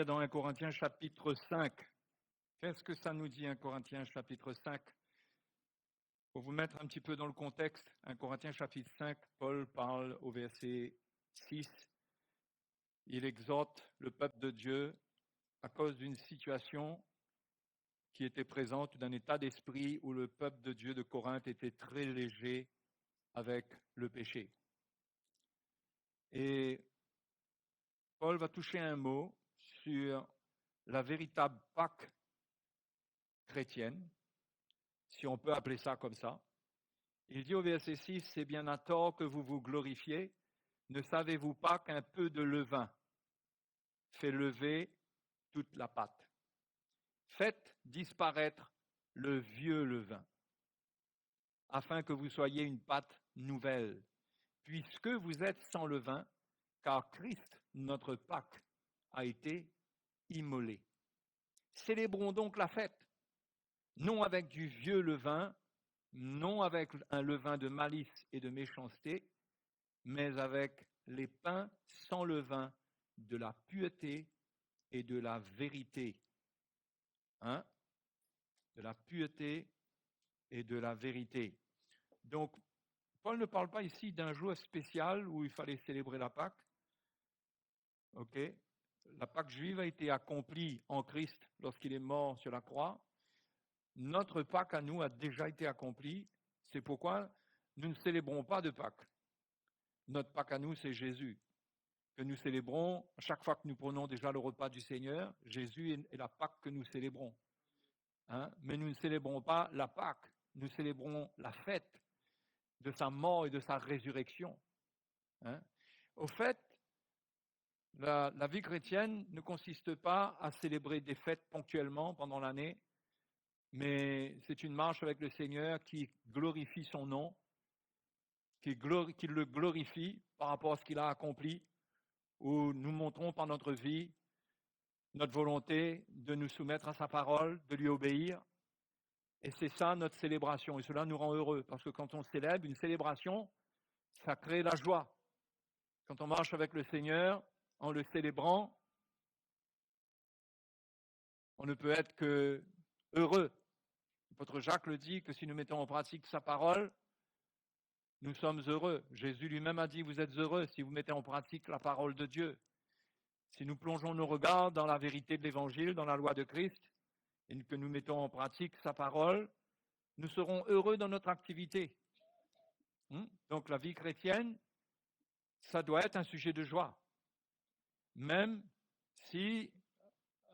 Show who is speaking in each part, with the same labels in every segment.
Speaker 1: lire dans 1 Corinthiens chapitre 5. Qu'est-ce que ça nous dit 1 Corinthiens chapitre 5? Pour vous mettre un petit peu dans le contexte, 1 Corinthiens chapitre 5, Paul parle au verset 6. Il exhorte le peuple de Dieu à cause d'une situation qui était présente, d'un état d'esprit où le peuple de Dieu de Corinthe était très léger avec le péché. Et Paul va toucher un mot sur la véritable Pâque chrétienne, si on peut appeler ça comme ça. Il dit au verset 6, « C'est bien à tort que vous vous glorifiez. Ne savez-vous pas qu'un peu de levain fait lever toute la pâte? Faites disparaître le vieux levain, afin que vous soyez une pâte nouvelle, puisque vous êtes sans levain, car Christ, notre Pâque, a été immolé. Célébrons donc la fête, non avec du vieux levain, non avec un levain de malice et de méchanceté, mais avec les pains sans levain de la pureté et de la vérité. » De la pureté et de la vérité. Donc, Paul ne parle pas ici d'un jour spécial où il fallait célébrer la Pâque. Ok, la Pâque juive a été accomplie en Christ lorsqu'il est mort sur la croix. Notre Pâque à nous a déjà été accomplie. C'est pourquoi nous ne célébrons pas de Pâque. Notre Pâque à nous, c'est Jésus, que nous célébrons chaque fois que nous prenons déjà le repas du Seigneur. Jésus est la Pâque que nous célébrons. Mais nous ne célébrons pas la Pâque, nous célébrons la fête de sa mort et de sa résurrection. Au fait, la vie chrétienne ne consiste pas à célébrer des fêtes ponctuellement pendant l'année, mais c'est une marche avec le Seigneur qui glorifie son nom, qui le glorifie par rapport à ce qu'il a accompli, où nous montrons par notre vie notre volonté de nous soumettre à sa parole, de lui obéir. Et c'est ça notre célébration. Et cela nous rend heureux, parce que quand on célèbre une célébration, ça crée la joie. Quand on marche avec le Seigneur, en le célébrant, on ne peut être que heureux. L'apôtre Jacques le dit, que si nous mettons en pratique sa parole, nous sommes heureux. Jésus lui-même a dit, vous êtes heureux si vous mettez en pratique la parole de Dieu. Si nous plongeons nos regards dans la vérité de l'Évangile, dans la loi de Christ, et que nous mettons en pratique sa parole, nous serons heureux dans notre activité. Donc la vie chrétienne, ça doit être un sujet de joie, même si,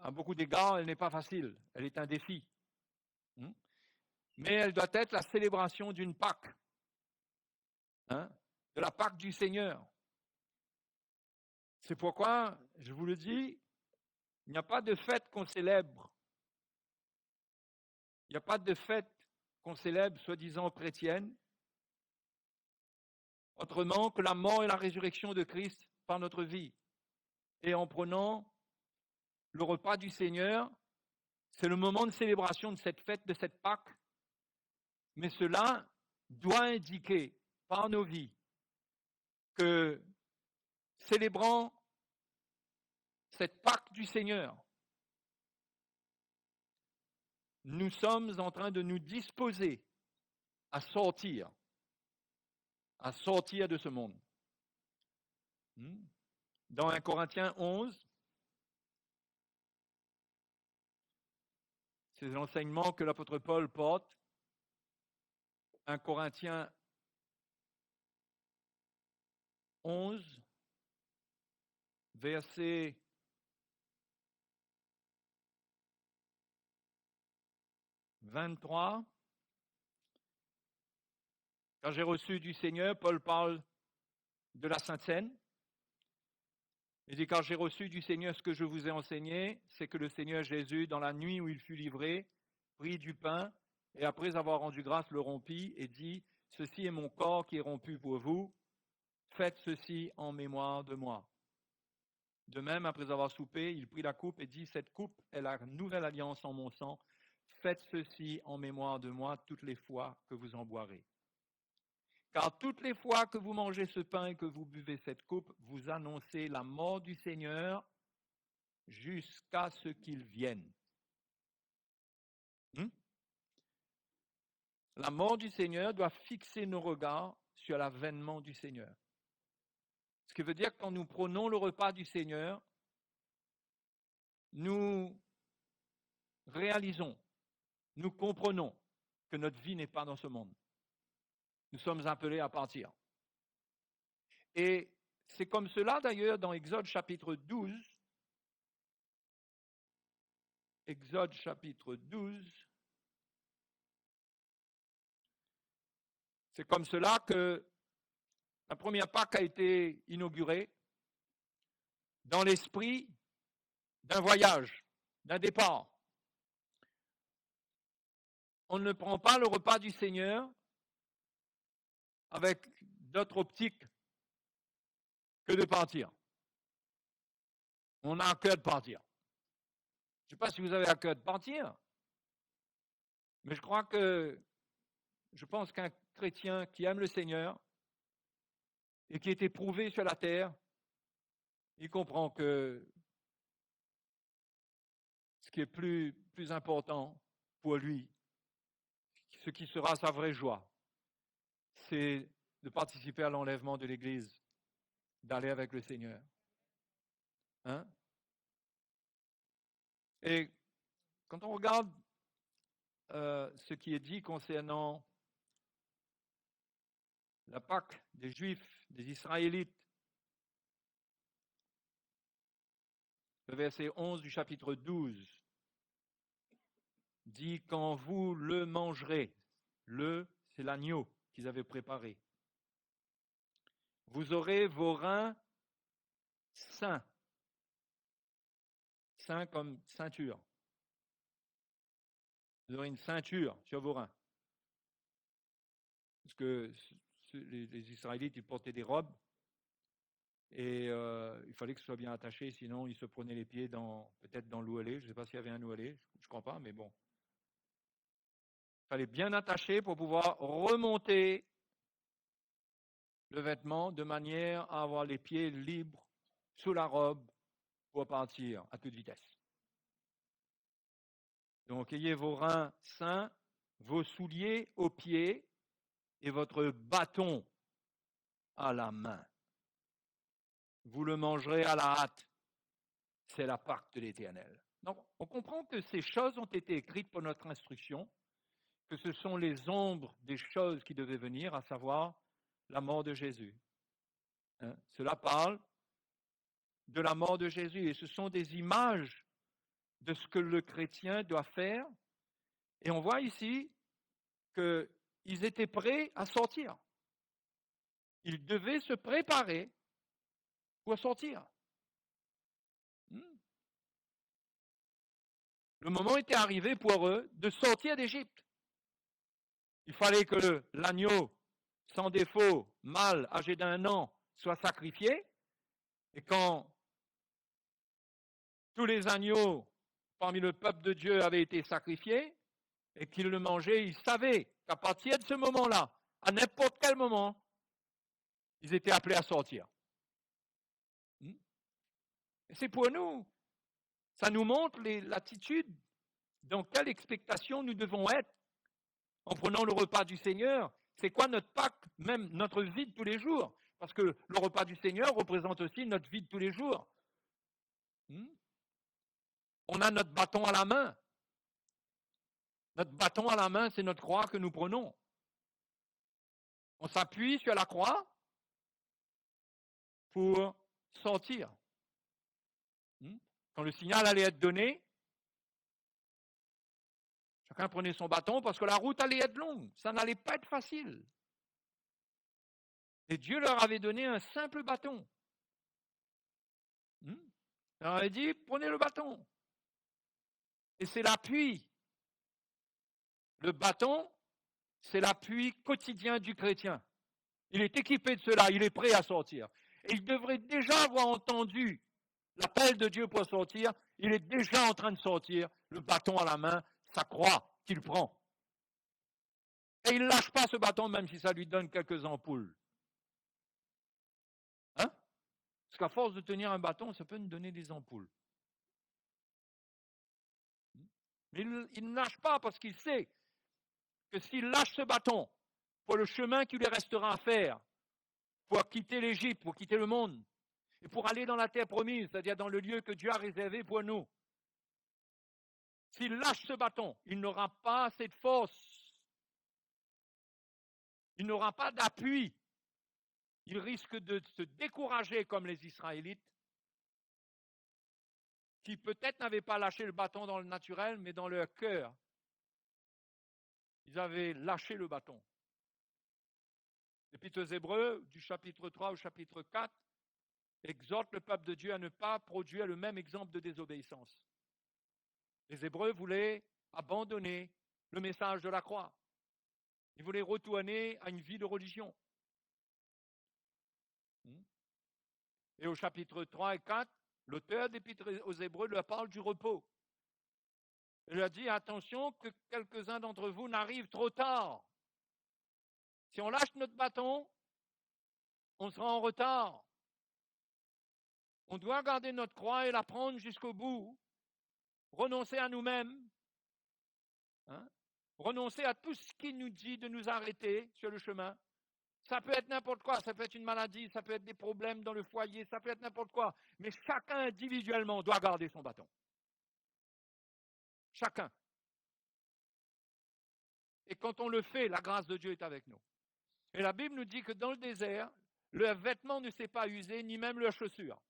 Speaker 1: à beaucoup d'égards, elle n'est pas facile, elle est un défi. Mais elle doit être la célébration d'une Pâque, de la Pâque du Seigneur. C'est pourquoi, je vous le dis, il n'y a pas de fête qu'on célèbre. Il n'y a pas de fête qu'on célèbre, soi-disant chrétienne, autrement que la mort et la résurrection de Christ par notre vie. Et en prenant le repas du Seigneur, c'est le moment de célébration de cette fête, de cette Pâque, mais cela doit indiquer par nos vies que, célébrant cette Pâque du Seigneur, nous sommes en train de nous disposer à sortir de ce monde. Dans 1 Corinthiens 11, c'est l'enseignement que l'apôtre Paul porte. 1 Corinthiens 11, verset 23. Quand j'ai reçu du Seigneur, Paul parle de la Sainte Seine. Il dit, quand j'ai reçu du Seigneur ce que je vous ai enseigné, c'est que le Seigneur Jésus, dans la nuit où il fut livré, prit du pain et après avoir rendu grâce, le rompit et dit, ceci est mon corps qui est rompu pour vous, faites ceci en mémoire de moi. De même, après avoir soupé, il prit la coupe et dit, cette coupe est la nouvelle alliance en mon sang, faites ceci en mémoire de moi toutes les fois que vous en boirez. Car toutes les fois que vous mangez ce pain et que vous buvez cette coupe, vous annoncez la mort du Seigneur jusqu'à ce qu'il vienne. La mort du Seigneur doit fixer nos regards sur l'avènement du Seigneur. Ce qui veut dire que quand nous prenons le repas du Seigneur, nous réalisons, nous comprenons que notre vie n'est pas dans ce monde. Nous sommes appelés à partir. Et c'est comme cela d'ailleurs dans Exode chapitre 12. Exode chapitre 12. C'est comme cela que la première Pâque a été inaugurée dans l'esprit d'un voyage, d'un départ. On ne prend pas le repas du Seigneur avec d'autres optiques que de partir. On a à cœur de partir. Je ne sais pas si vous avez à cœur de partir, mais je pense qu'un chrétien qui aime le Seigneur et qui est éprouvé sur la terre, il comprend que ce qui est plus important pour lui, ce qui sera sa vraie joie, c'est de participer à l'enlèvement de l'Église, d'aller avec le Seigneur. Hein? Et quand on regarde ce qui est dit concernant la Pâque des Juifs, des Israélites, le verset 11 du chapitre 12 dit « Quand vous le mangerez », c'est l'agneau qu'ils avaient préparé, « vous aurez vos reins saints », saints comme ceinture. Vous aurez une ceinture sur vos reins. Parce que les Israélites, ils portaient des robes et il fallait que ce soit bien attaché, sinon ils se prenaient les pieds peut-être dans l'ouellet. Je ne sais pas s'il y avait un ouellet, je ne crois pas, mais bon. Il fallait bien attacher pour pouvoir remonter le vêtement de manière à avoir les pieds libres sous la robe pour partir à toute vitesse. Donc, ayez vos reins sains, vos souliers aux pieds et votre bâton à la main. Vous le mangerez à la hâte. C'est la Pâque de l'Éternel. Donc, on comprend que ces choses ont été écrites pour notre instruction, que ce sont les ombres des choses qui devaient venir, à savoir la mort de Jésus. Cela parle de la mort de Jésus et ce sont des images de ce que le chrétien doit faire. Et on voit ici qu'ils étaient prêts à sortir. Ils devaient se préparer pour sortir. Le moment était arrivé pour eux de sortir d'Égypte. Il fallait que l'agneau sans défaut, mâle, âgé d'1 an, soit sacrifié. Et quand tous les agneaux parmi le peuple de Dieu avaient été sacrifiés et qu'ils le mangeaient, ils savaient qu'à partir de ce moment-là, à n'importe quel moment, ils étaient appelés à sortir. Et c'est pour nous. Ça nous montre l'attitude dans quelle expectation nous devons être en prenant le repas du Seigneur. C'est quoi notre Pâque, même notre vie de tous les jours? Parce que le repas du Seigneur représente aussi notre vie de tous les jours. On a notre bâton à la main. Notre bâton à la main, c'est notre croix que nous prenons. On s'appuie sur la croix pour sortir. Quand le signal allait être donné, chacun prenait son bâton parce que la route allait être longue. Ça n'allait pas être facile. Et Dieu leur avait donné un simple bâton. Il leur avait dit, prenez le bâton. Et c'est l'appui. Le bâton, c'est l'appui quotidien du chrétien. Il est équipé de cela, il est prêt à sortir. Et il devrait déjà avoir entendu l'appel de Dieu pour sortir. Il est déjà en train de sortir, le bâton à la main, sa croix qu'il prend. Et il ne lâche pas ce bâton même si ça lui donne quelques ampoules. Parce qu'à force de tenir un bâton, ça peut nous donner des ampoules. Mais il ne lâche pas parce qu'il sait que s'il lâche ce bâton pour le chemin qui lui restera à faire, pour quitter l'Égypte, pour quitter le monde, et pour aller dans la terre promise, c'est-à-dire dans le lieu que Dieu a réservé pour nous, s'il lâche ce bâton, il n'aura pas assez de force, il n'aura pas d'appui, il risque de se décourager comme les Israélites, qui peut-être n'avaient pas lâché le bâton dans le naturel, mais dans leur cœur, ils avaient lâché le bâton. L'Épître aux Hébreux, du chapitre 3 au chapitre 4, exhorte le peuple de Dieu à ne pas produire le même exemple de désobéissance. Les Hébreux voulaient abandonner le message de la croix. Ils voulaient retourner à une vie de religion. Et au chapitre 3 et 4, l'auteur d'Épître aux Hébreux leur parle du repos. Il leur dit, attention que quelques-uns d'entre vous n'arrivent trop tard. Si on lâche notre bâton, on sera en retard. On doit garder notre croix et la prendre jusqu'au bout, renoncer à nous-mêmes, renoncer à tout ce qui nous dit de nous arrêter sur le chemin. Ça peut être n'importe quoi, ça peut être une maladie, ça peut être des problèmes dans le foyer, ça peut être n'importe quoi. Mais chacun individuellement doit garder son bâton. Chacun. Et quand on le fait, la grâce de Dieu est avec nous. Et la Bible nous dit que dans le désert, leur vêtement ne s'est pas usé, ni même leurs chaussures.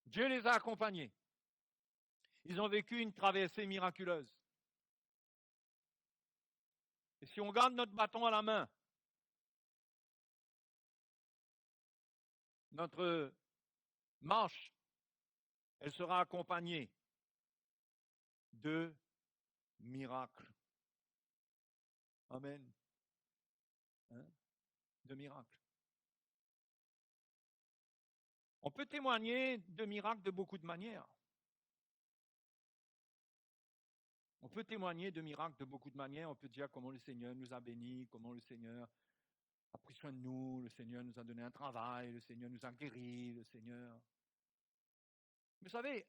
Speaker 1: Dieu les a accompagnés. Ils ont vécu une traversée miraculeuse. Et si on garde notre bâton à la main, notre marche, elle sera accompagnée de miracles. Amen. De miracles. On peut témoigner de miracles de beaucoup de manières. On peut témoigner de miracles de beaucoup de manières. On peut dire comment le Seigneur nous a bénis, comment le Seigneur a pris soin de nous, le Seigneur nous a donné un travail, le Seigneur nous a guéris, le Seigneur. Vous savez,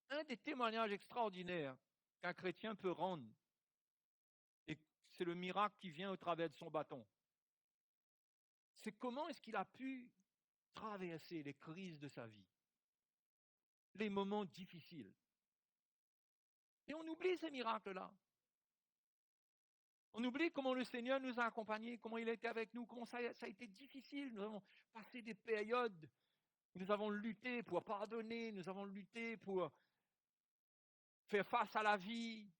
Speaker 1: un des témoignages extraordinaires qu'un chrétien peut rendre, et c'est le miracle qui vient au travers de son bâton, c'est comment est-ce qu'il a pu traverser les crises de sa vie, les moments difficiles. Et on oublie ces miracles-là. On oublie comment le Seigneur nous a accompagnés, comment il a été avec nous, comment ça a été difficile. Nous avons passé des périodes où nous avons lutté pour pardonner, nous avons lutté pour faire face à la vie.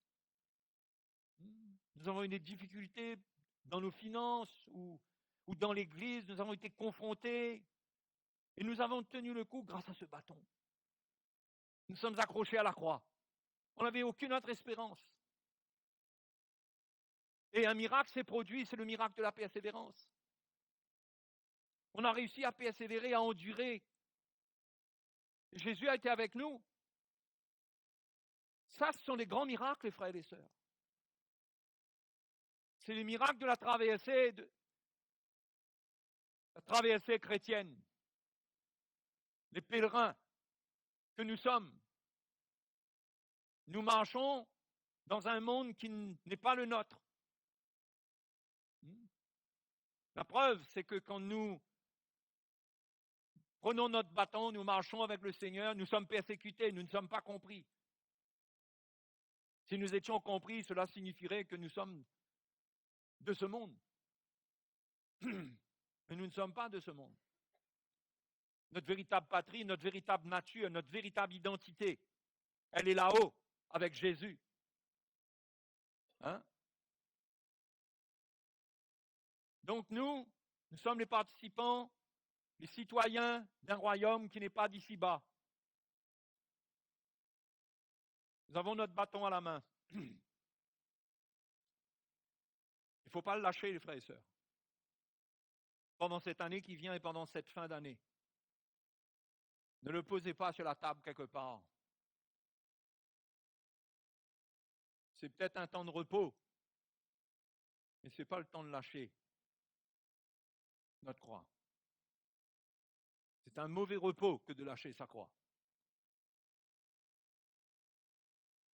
Speaker 1: Nous avons eu des difficultés dans nos finances ou dans l'Église, nous avons été confrontés et nous avons tenu le coup grâce à ce bâton. Nous sommes accrochés à la croix. On n'avait aucune autre espérance. Et un miracle s'est produit, c'est le miracle de la persévérance. On a réussi à persévérer, à endurer. Jésus a été avec nous. Ça, ce sont les grands miracles, les frères et les sœurs. C'est les miracles de la traversée chrétienne. Les pèlerins que nous sommes. Nous marchons dans un monde qui n'est pas le nôtre. La preuve, c'est que quand nous prenons notre bâton, nous marchons avec le Seigneur, nous sommes persécutés, nous ne sommes pas compris. Si nous étions compris, cela signifierait que nous sommes de ce monde. Mais nous ne sommes pas de ce monde. Notre véritable patrie, notre véritable nature, notre véritable identité, elle est là-haut, avec Jésus. Donc nous sommes les participants, les citoyens d'un royaume qui n'est pas d'ici-bas. Nous avons notre bâton à la main. Il ne faut pas le lâcher, les frères et sœurs. Pendant cette année qui vient et pendant cette fin d'année. Ne le posez pas sur la table quelque part. C'est peut-être un temps de repos, mais ce n'est pas le temps de lâcher notre croix. C'est un mauvais repos que de lâcher sa croix.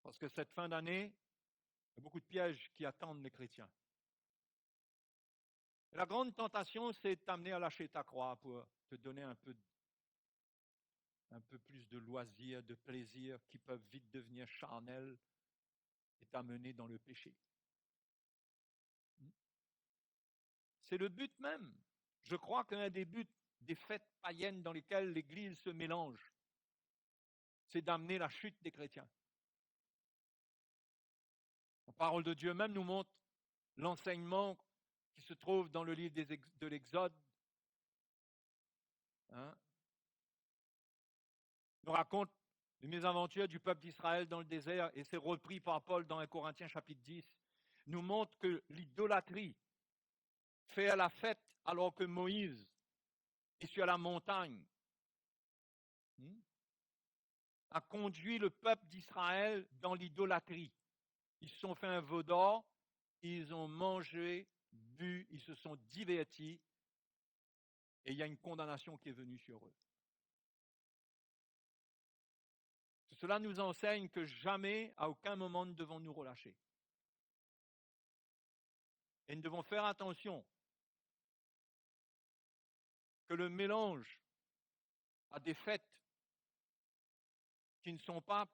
Speaker 1: Parce que cette fin d'année, il y a beaucoup de pièges qui attendent les chrétiens. Et la grande tentation, c'est de t'amener à lâcher ta croix pour te donner un peu plus de loisirs, de plaisirs qui peuvent vite devenir charnels et t'amener dans le péché. C'est le but même. Je crois qu'un des buts des fêtes païennes dans lesquelles l'Église se mélange, c'est d'amener la chute des chrétiens. La parole de Dieu même nous montre l'enseignement qui se trouve dans le livre de l'Exode. Nous raconte les mésaventures du peuple d'Israël dans le désert, et c'est repris par Paul dans 1 Corinthiens chapitre 10, nous montre que l'idolâtrie fait à la fête alors que Moïse est sur la montagne, a conduit le peuple d'Israël dans l'idolâtrie. Ils se sont fait un veau d'or, ils ont mangé, bu, ils se sont divertis, et il y a une condamnation qui est venue sur eux. Cela nous enseigne que jamais, à aucun moment, nous devons nous relâcher. Et nous devons faire attention que le mélange à des fêtes qui ne sont pas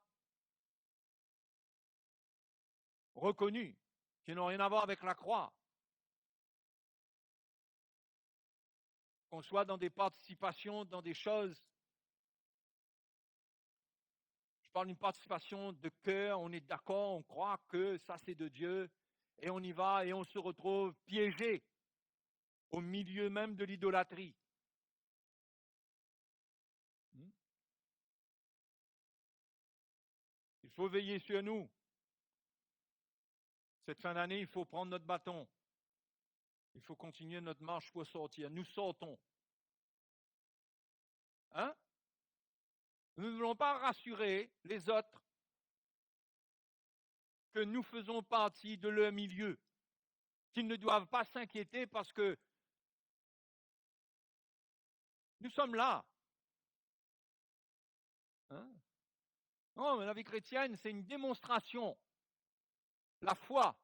Speaker 1: reconnues, qui n'ont rien à voir avec la croix, qu'on soit dans des participations, dans des choses, je parle d'une participation de cœur, on est d'accord, on croit que ça c'est de Dieu, et on y va et on se retrouve piégé au milieu même de l'idolâtrie. Il faut veiller sur nous. Cette fin d'année, il faut prendre notre bâton. Il faut continuer notre marche pour sortir. Nous sortons. Nous ne voulons pas rassurer les autres que nous faisons partie de leur milieu, qu'ils ne doivent pas s'inquiéter parce que nous sommes là. Non, mais la vie chrétienne, c'est une démonstration. La foi,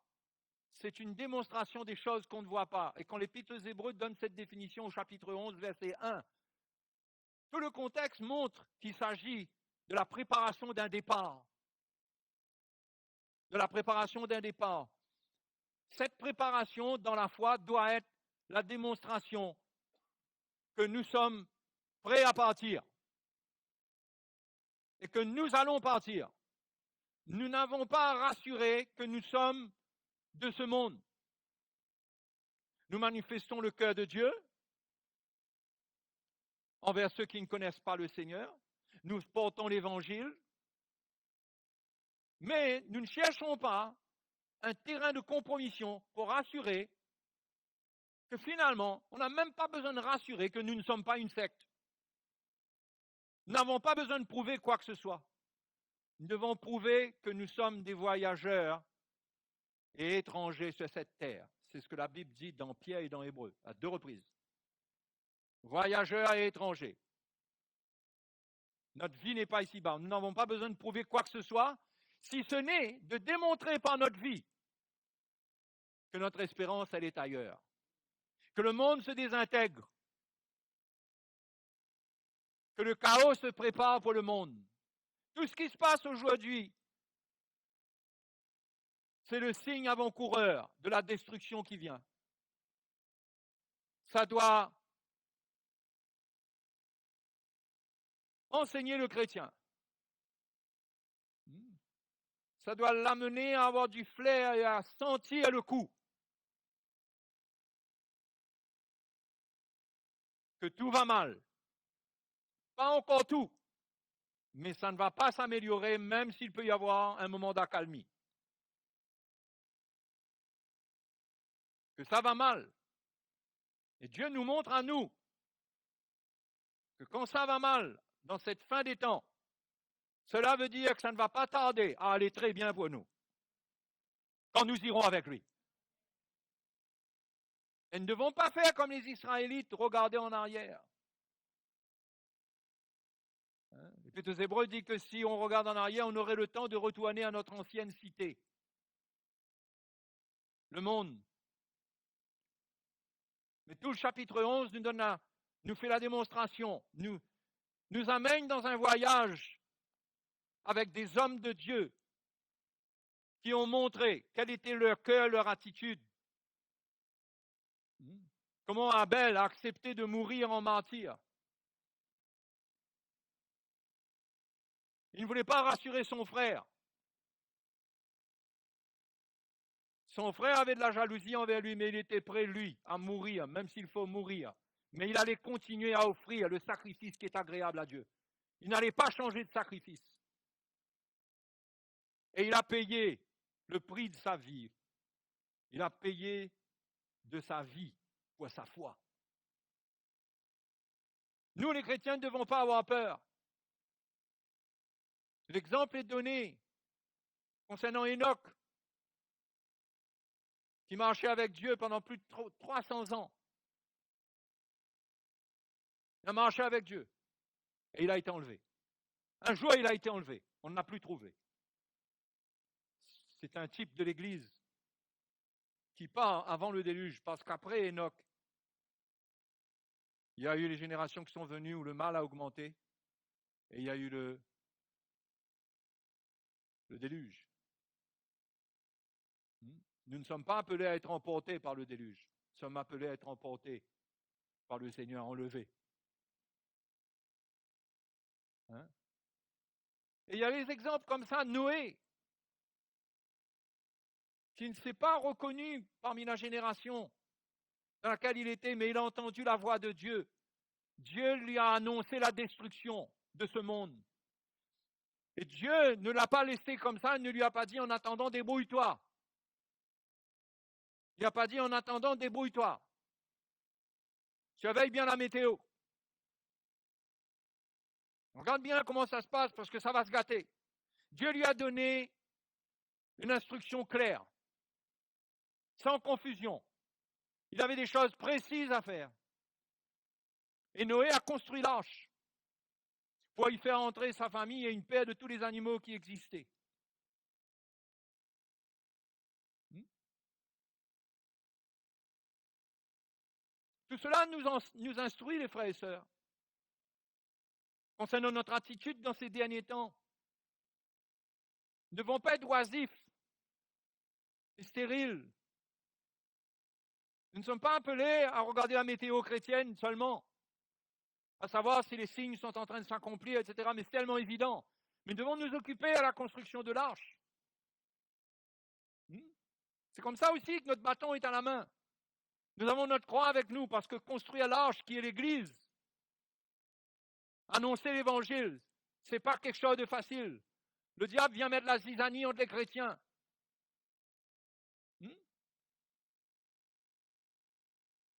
Speaker 1: c'est une démonstration des choses qu'on ne voit pas. Et quand l'Épître aux Hébreux donne cette définition au chapitre 11, verset 1, tout le contexte montre qu'il s'agit de la préparation d'un départ. De la préparation d'un départ. Cette préparation dans la foi doit être la démonstration que nous sommes prêts à partir et que nous allons partir. Nous n'avons pas à rassurer que nous sommes de ce monde. Nous manifestons le cœur de Dieu envers ceux qui ne connaissent pas le Seigneur. Nous portons l'Évangile, mais nous ne cherchons pas un terrain de compromission pour rassurer que finalement, on n'a même pas besoin de rassurer que nous ne sommes pas une secte. Nous n'avons pas besoin de prouver quoi que ce soit. Nous devons prouver que nous sommes des voyageurs et étrangers sur cette terre. C'est ce que la Bible dit dans Pierre et dans Hébreux, à 2 reprises. Voyageurs et étrangers. Notre vie n'est pas ici-bas. Nous n'avons pas besoin de prouver quoi que ce soit, si ce n'est de démontrer par notre vie que notre espérance, elle est ailleurs. Que le monde se désintègre. Que le chaos se prépare pour le monde. Tout ce qui se passe aujourd'hui, c'est le signe avant-coureur de la destruction qui vient. Ça doit enseigner le chrétien. Ça doit l'amener à avoir du flair et à sentir le coup. Que tout va mal. Pas encore tout. Mais ça ne va pas s'améliorer même s'il peut y avoir un moment d'accalmie. Que ça va mal. Et Dieu nous montre à nous que quand ça va mal, dans cette fin des temps, cela veut dire que ça ne va pas tarder à aller très bien pour nous. Quand nous irons avec lui. Et nous ne devons pas faire comme les Israélites, regarder en arrière. Les L'Épître aux Hébreux dit que si on regarde en arrière, on aurait le temps de retourner à notre ancienne cité. Le monde. Mais tout le chapitre 11 nous fait la démonstration, nous amène dans un voyage avec des hommes de Dieu qui ont montré quel était leur cœur, leur attitude. Comment Abel a accepté de mourir en martyr. Il ne voulait pas rassurer son frère. Son frère avait de la jalousie envers lui, mais il était prêt, lui, à mourir, même s'il faut mourir. Mais il allait continuer à offrir le sacrifice qui est agréable à Dieu. Il n'allait pas changer de sacrifice. Et il a payé le prix de sa vie. Il a payé de sa vie pour sa foi. Nous, les chrétiens, ne devons pas avoir peur. L'exemple est donné concernant Enoch, qui marchait avec Dieu pendant plus de 300 ans. Il a marché avec Dieu et il a été enlevé. Un jour, il a été enlevé. On ne l'a plus trouvé. C'est un type de l'Église qui part avant le déluge, parce qu'après Enoch, il y a eu les générations qui sont venues où le mal a augmenté et il y a eu le déluge. Nous ne sommes pas appelés à être emportés par le déluge. Nous sommes appelés à être emportés par le Seigneur enlevé. Et il y a des exemples comme ça, Noé, qui ne s'est pas reconnu parmi la génération dans laquelle il était, mais il a entendu la voix de Dieu. Dieu lui a annoncé la destruction de ce monde. Et Dieu ne l'a pas laissé comme ça, il ne lui a pas dit en attendant débrouille-toi. Il n'a pas dit en attendant débrouille-toi. Surveille bien la météo. Regarde bien comment ça se passe parce que ça va se gâter. Dieu lui a donné une instruction claire, sans confusion. Il avait des choses précises à faire. Et Noé a construit l'arche pour y faire entrer sa famille et une paire de tous les animaux qui existaient. Tout cela nous instruit, les frères et sœurs, concernant notre attitude dans ces derniers temps. Nous ne devons pas être oisifs et stériles. Nous ne sommes pas appelés à regarder la météo chrétienne seulement, à savoir si les signes sont en train de s'accomplir, etc. Mais c'est tellement évident. Mais nous devons nous occuper à la construction de l'arche. C'est comme ça aussi que notre bâton est à la main. Nous avons notre croix avec nous parce que construire l'arche qui est l'Église, annoncer l'Évangile, ce n'est pas quelque chose de facile. Le diable vient mettre la zizanie entre les chrétiens.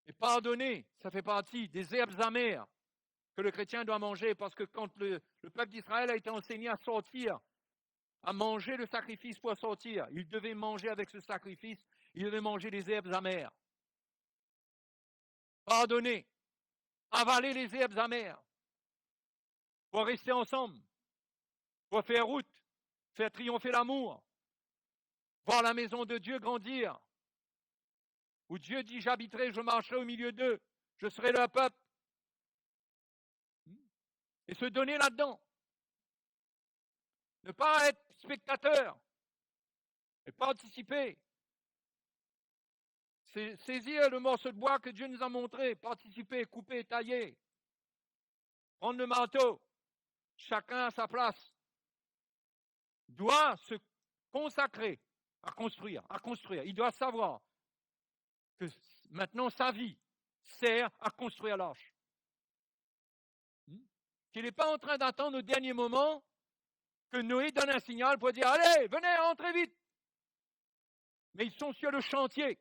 Speaker 1: Et pardonner, ça fait partie des herbes amères que le chrétien doit manger, parce que quand le peuple d'Israël a été enseigné à sortir, à manger le sacrifice pour sortir, il devait manger avec ce sacrifice, il devait manger les herbes amères. Pardonner, avaler les herbes amères, pour rester ensemble, pour faire route, faire triompher l'amour, voir la maison de Dieu grandir, où Dieu dit j'habiterai, je marcherai au milieu d'eux, je serai leur peuple. Et se donner là-dedans. Ne pas être spectateur, et participer. C'est saisir le morceau de bois que Dieu nous a montré, participer, couper, tailler, prendre le marteau, chacun à sa place, doit se consacrer à construire, à construire. Il doit savoir que maintenant sa vie sert à construire l'arche. Qu'il n'est pas en train d'attendre au dernier moment que Noé donne un signal pour dire « Allez, venez, entrez vite !» Mais ils sont sur le chantier.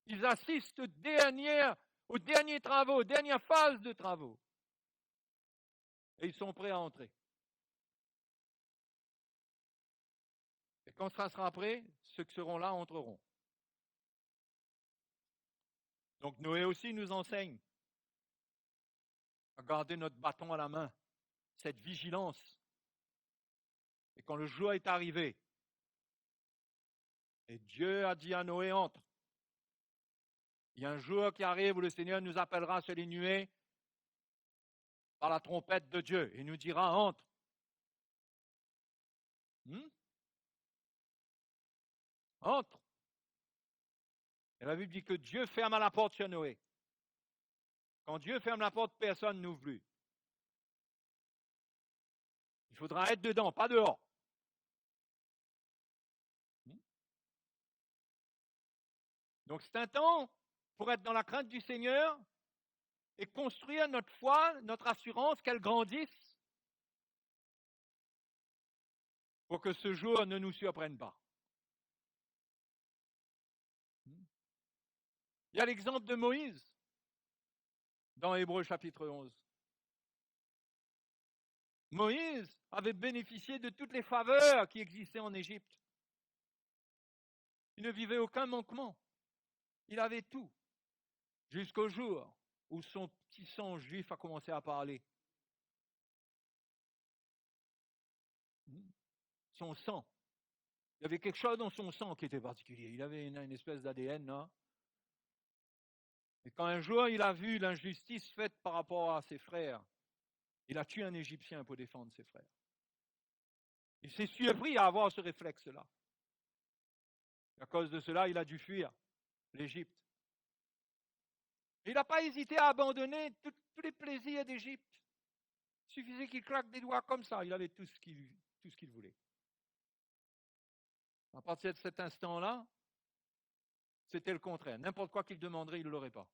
Speaker 1: Ils assistent aux derniers travaux, aux dernières phases de travaux. Et ils sont prêts à entrer. Et quand ça sera prêt, ceux qui seront là entreront. Donc Noé aussi nous enseigne à garder notre bâton à la main cette vigilance. Et quand le jour est arrivé, et Dieu a dit à Noé, entre. Il y a un jour qui arrive où le Seigneur nous appellera sur les nuées par la trompette de Dieu et nous dira, entre. Entre. Et la Bible dit que Dieu ferme la porte sur Noé. Quand Dieu ferme la porte, personne n'ouvre plus. Il faudra être dedans, pas dehors. Donc c'est un temps pour être dans la crainte du Seigneur et construire notre foi, notre assurance, qu'elle grandisse pour que ce jour ne nous surprenne pas. Il y a l'exemple de Moïse dans Hébreux chapitre 11. Moïse avait bénéficié de toutes les faveurs qui existaient en Égypte. Il ne vivait aucun manquement. Il avait tout. Jusqu'au jour où son petit sang juif a commencé à parler. Son sang. Il y avait quelque chose dans son sang qui était particulier. Il avait une espèce d'ADN, là. Et quand un jour il a vu l'injustice faite par rapport à ses frères, il a tué un Égyptien pour défendre ses frères. Il s'est surpris à avoir ce réflexe-là. À cause de cela, il a dû fuir l'Égypte. Il n'a pas hésité à abandonner tous les plaisirs d'Égypte. Il suffisait qu'il claque des doigts comme ça, il avait tout ce qu'il voulait. À partir de cet instant-là, c'était le contraire. N'importe quoi qu'il demanderait, il ne l'aurait pas.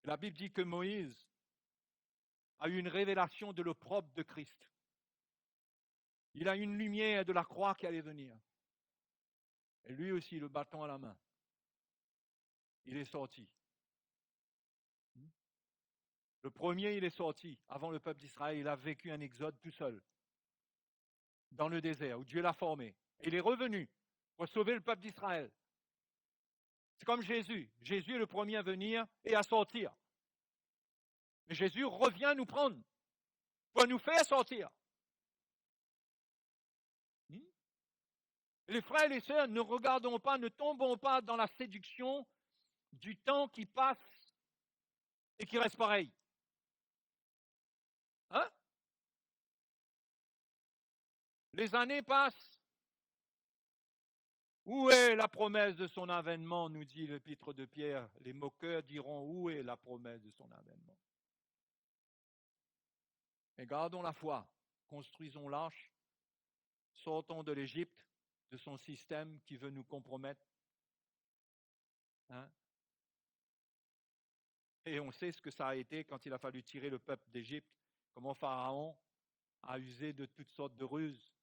Speaker 1: La Bible dit que Moïse a eu une révélation de l'opprobre de Christ. Il a une lumière de la croix qui allait venir. Et lui aussi, le bâton à la main. Il est sorti. Le premier, il est sorti avant le peuple d'Israël. Il a vécu un exode tout seul dans le désert où Dieu l'a formé. Et il est revenu pour sauver le peuple d'Israël. C'est comme Jésus. Jésus est le premier à venir et à sortir. Mais Jésus revient nous prendre pour nous faire sortir. Les frères et les sœurs, ne regardons pas, ne tombons pas dans la séduction du temps qui passe et qui reste pareil. Hein? Les années passent. Où est la promesse de son avènement, nous dit l'épître de Pierre. Les moqueurs diront, où est la promesse de son avènement? Et gardons la foi, construisons l'arche, sortons de l'Égypte, de son système qui veut nous compromettre. Hein? Et on sait ce que ça a été quand il a fallu tirer le peuple d'Égypte, comment Pharaon a usé de toutes sortes de ruses,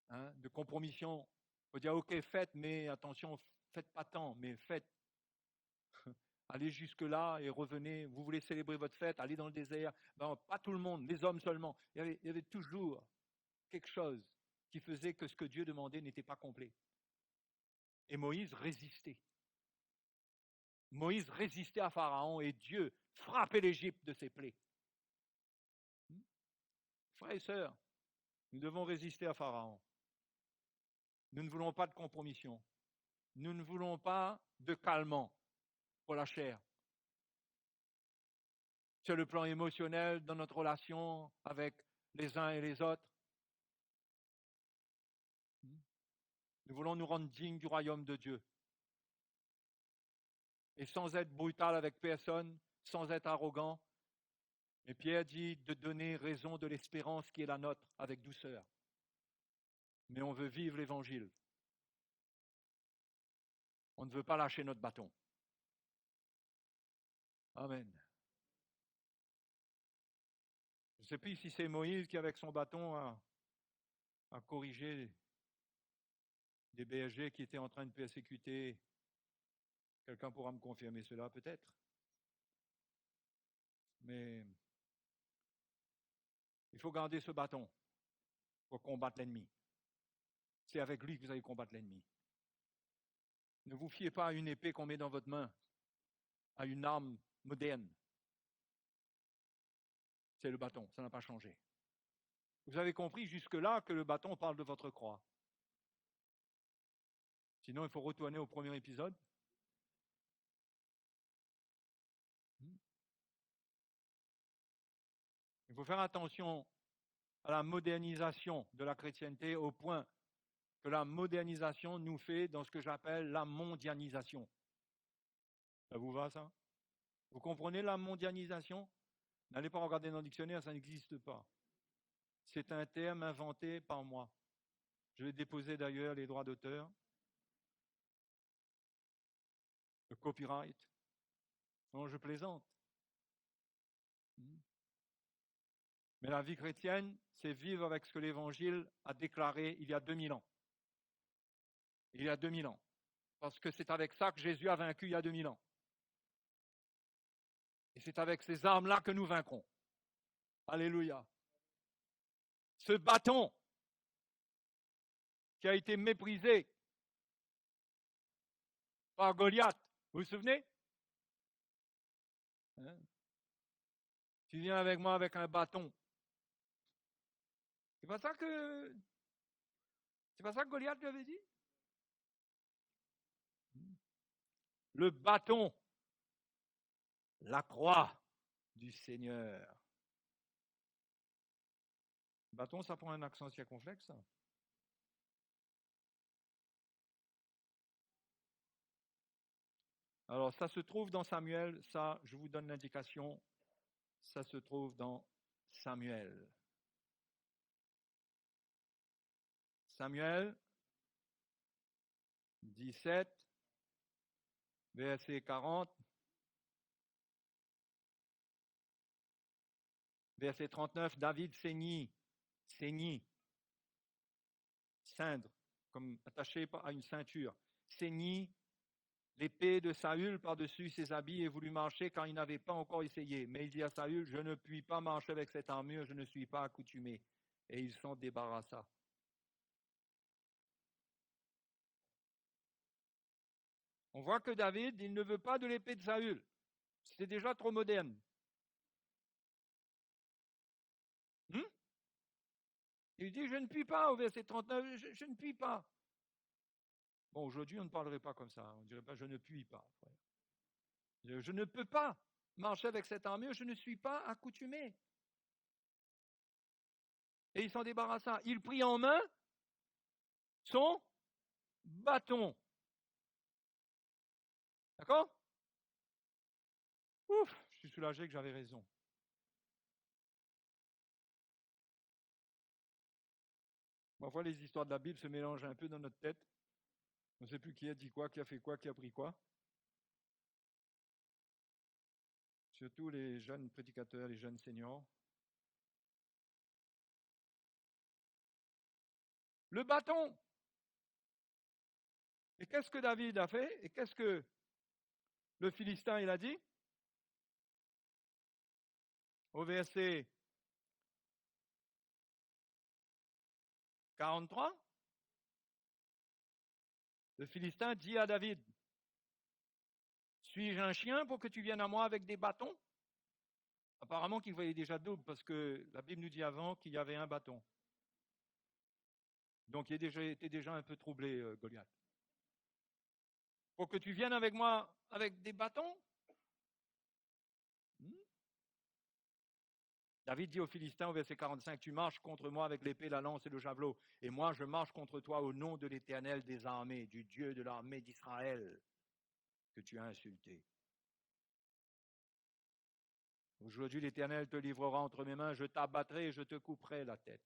Speaker 1: de compromission. Il faut dire, ok, faites, mais attention, faites pas tant, mais faites. Allez jusque-là et revenez. Vous voulez célébrer votre fête, allez dans le désert. Non, pas tout le monde, les hommes seulement. Il y avait toujours quelque chose qui faisait que ce que Dieu demandait n'était pas complet. Et Moïse résistait. Moïse résistait à Pharaon et Dieu frappait l'Égypte de ses plaies. Frères et sœurs, nous devons résister à Pharaon. Nous ne voulons pas de compromission. Nous ne voulons pas de calmant pour la chair. Sur le plan émotionnel, dans notre relation avec les uns et les autres. Nous voulons nous rendre dignes du royaume de Dieu. Et sans être brutal avec personne, sans être arrogant. Et Pierre dit de donner raison de l'espérance qui est la nôtre avec douceur. Mais on veut vivre l'évangile. On ne veut pas lâcher notre bâton. Amen. Je ne sais plus si c'est Moïse qui, avec son bâton, a corrigé des bergers qui étaient en train de persécuter. Quelqu'un pourra me confirmer cela, peut-être. Mais il faut garder ce bâton pour combattre l'ennemi. C'est avec lui que vous allez combattre l'ennemi. Ne vous fiez pas à une épée qu'on met dans votre main, à une arme moderne. c'est le bâton, ça n'a pas changé. Vous avez compris jusque-là que le bâton parle de votre croix. Sinon, il faut retourner au premier épisode. Il faut faire attention à la modernisation de la chrétienté au point que la modernisation nous fait dans ce que j'appelle la mondialisation. Ça vous va, ça? Vous comprenez la mondialisation? N'allez pas regarder dans le dictionnaire, ça n'existe pas. C'est un terme inventé par moi. Je vais déposer d'ailleurs les droits d'auteur, le copyright. Non, je plaisante. Mais la vie chrétienne, c'est vivre avec ce que l'Évangile a déclaré il y a 2000 ans. Il y a 2000 ans. Parce que c'est avec ça que Jésus a vaincu il y a 2000 ans. Et c'est avec ces armes-là que nous vaincrons. Alléluia. Ce bâton qui a été méprisé par Goliath, vous vous souvenez? Hein? Tu viens avec moi avec un bâton. C'est pas ça que Goliath lui avait dit? Le bâton, la croix du Seigneur. Bâton, ça prend un accent circonflexe. Alors, ça se trouve dans Samuel, ça, je vous donne l'indication, ça se trouve dans Samuel. Samuel 17, verset 40, verset 39, David ceignit, cindre, comme attaché à une ceinture, ceignit l'épée de Saül par-dessus ses habits et voulut marcher car il n'avait pas encore essayé. Mais il dit à Saül, je ne puis pas marcher avec cette armure, je ne suis pas accoutumé. Et il s'en débarrassa. On voit que David, il ne veut pas de l'épée de Saül. C'est déjà trop moderne. Il dit, je ne puis pas, au verset 39, je ne puis pas. Bon, aujourd'hui, on ne parlerait pas comme ça. On ne dirait pas, je ne puis pas. Je ne peux pas marcher avec cette armure, je ne suis pas accoutumé. Et il s'en débarrassa. Il prit en main son bâton. D'accord? Ouf, je suis soulagé que j'avais raison. Parfois, les histoires de la Bible se mélangent un peu dans notre tête. On ne sait plus qui a dit quoi, qui a fait quoi, qui a pris quoi. Surtout les jeunes prédicateurs, les jeunes seniors. Le bâton. Et qu'est-ce que David a fait? Et qu'est-ce que le Philistin, il a dit? Au verset 43, le Philistin dit à David, suis-je un chien pour que tu viennes à moi avec des bâtons? Apparemment qu'il voyait déjà double parce que la Bible nous dit avant qu'il y avait un bâton. Donc il était déjà un peu troublé, Goliath. Pour que tu viennes avec moi avec des bâtons? David dit aux Philistins au verset 45, tu marches contre moi avec l'épée, la lance et le javelot, et moi je marche contre toi au nom de l'Éternel des armées, du Dieu de l'armée d'Israël, que tu as insulté. Aujourd'hui l'Éternel te livrera entre mes mains, je t'abattrai et je te couperai la tête.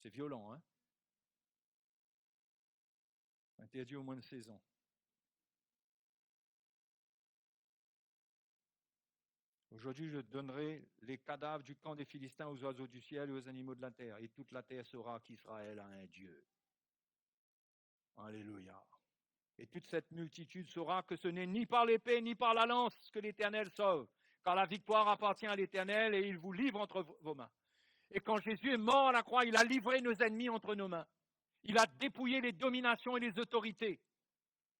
Speaker 1: C'est violent, hein? Interdit au moins de 16 ans. Aujourd'hui, je donnerai les cadavres du camp des Philistins aux oiseaux du ciel et aux animaux de la terre, et toute la terre saura qu'Israël a un Dieu. Alléluia. Et toute cette multitude saura que ce n'est ni par l'épée ni par la lance que l'Éternel sauve, car la victoire appartient à l'Éternel et il vous livre entre vos mains. Et quand Jésus est mort à la croix, il a livré nos ennemis entre nos mains. Il a dépouillé les dominations et les autorités.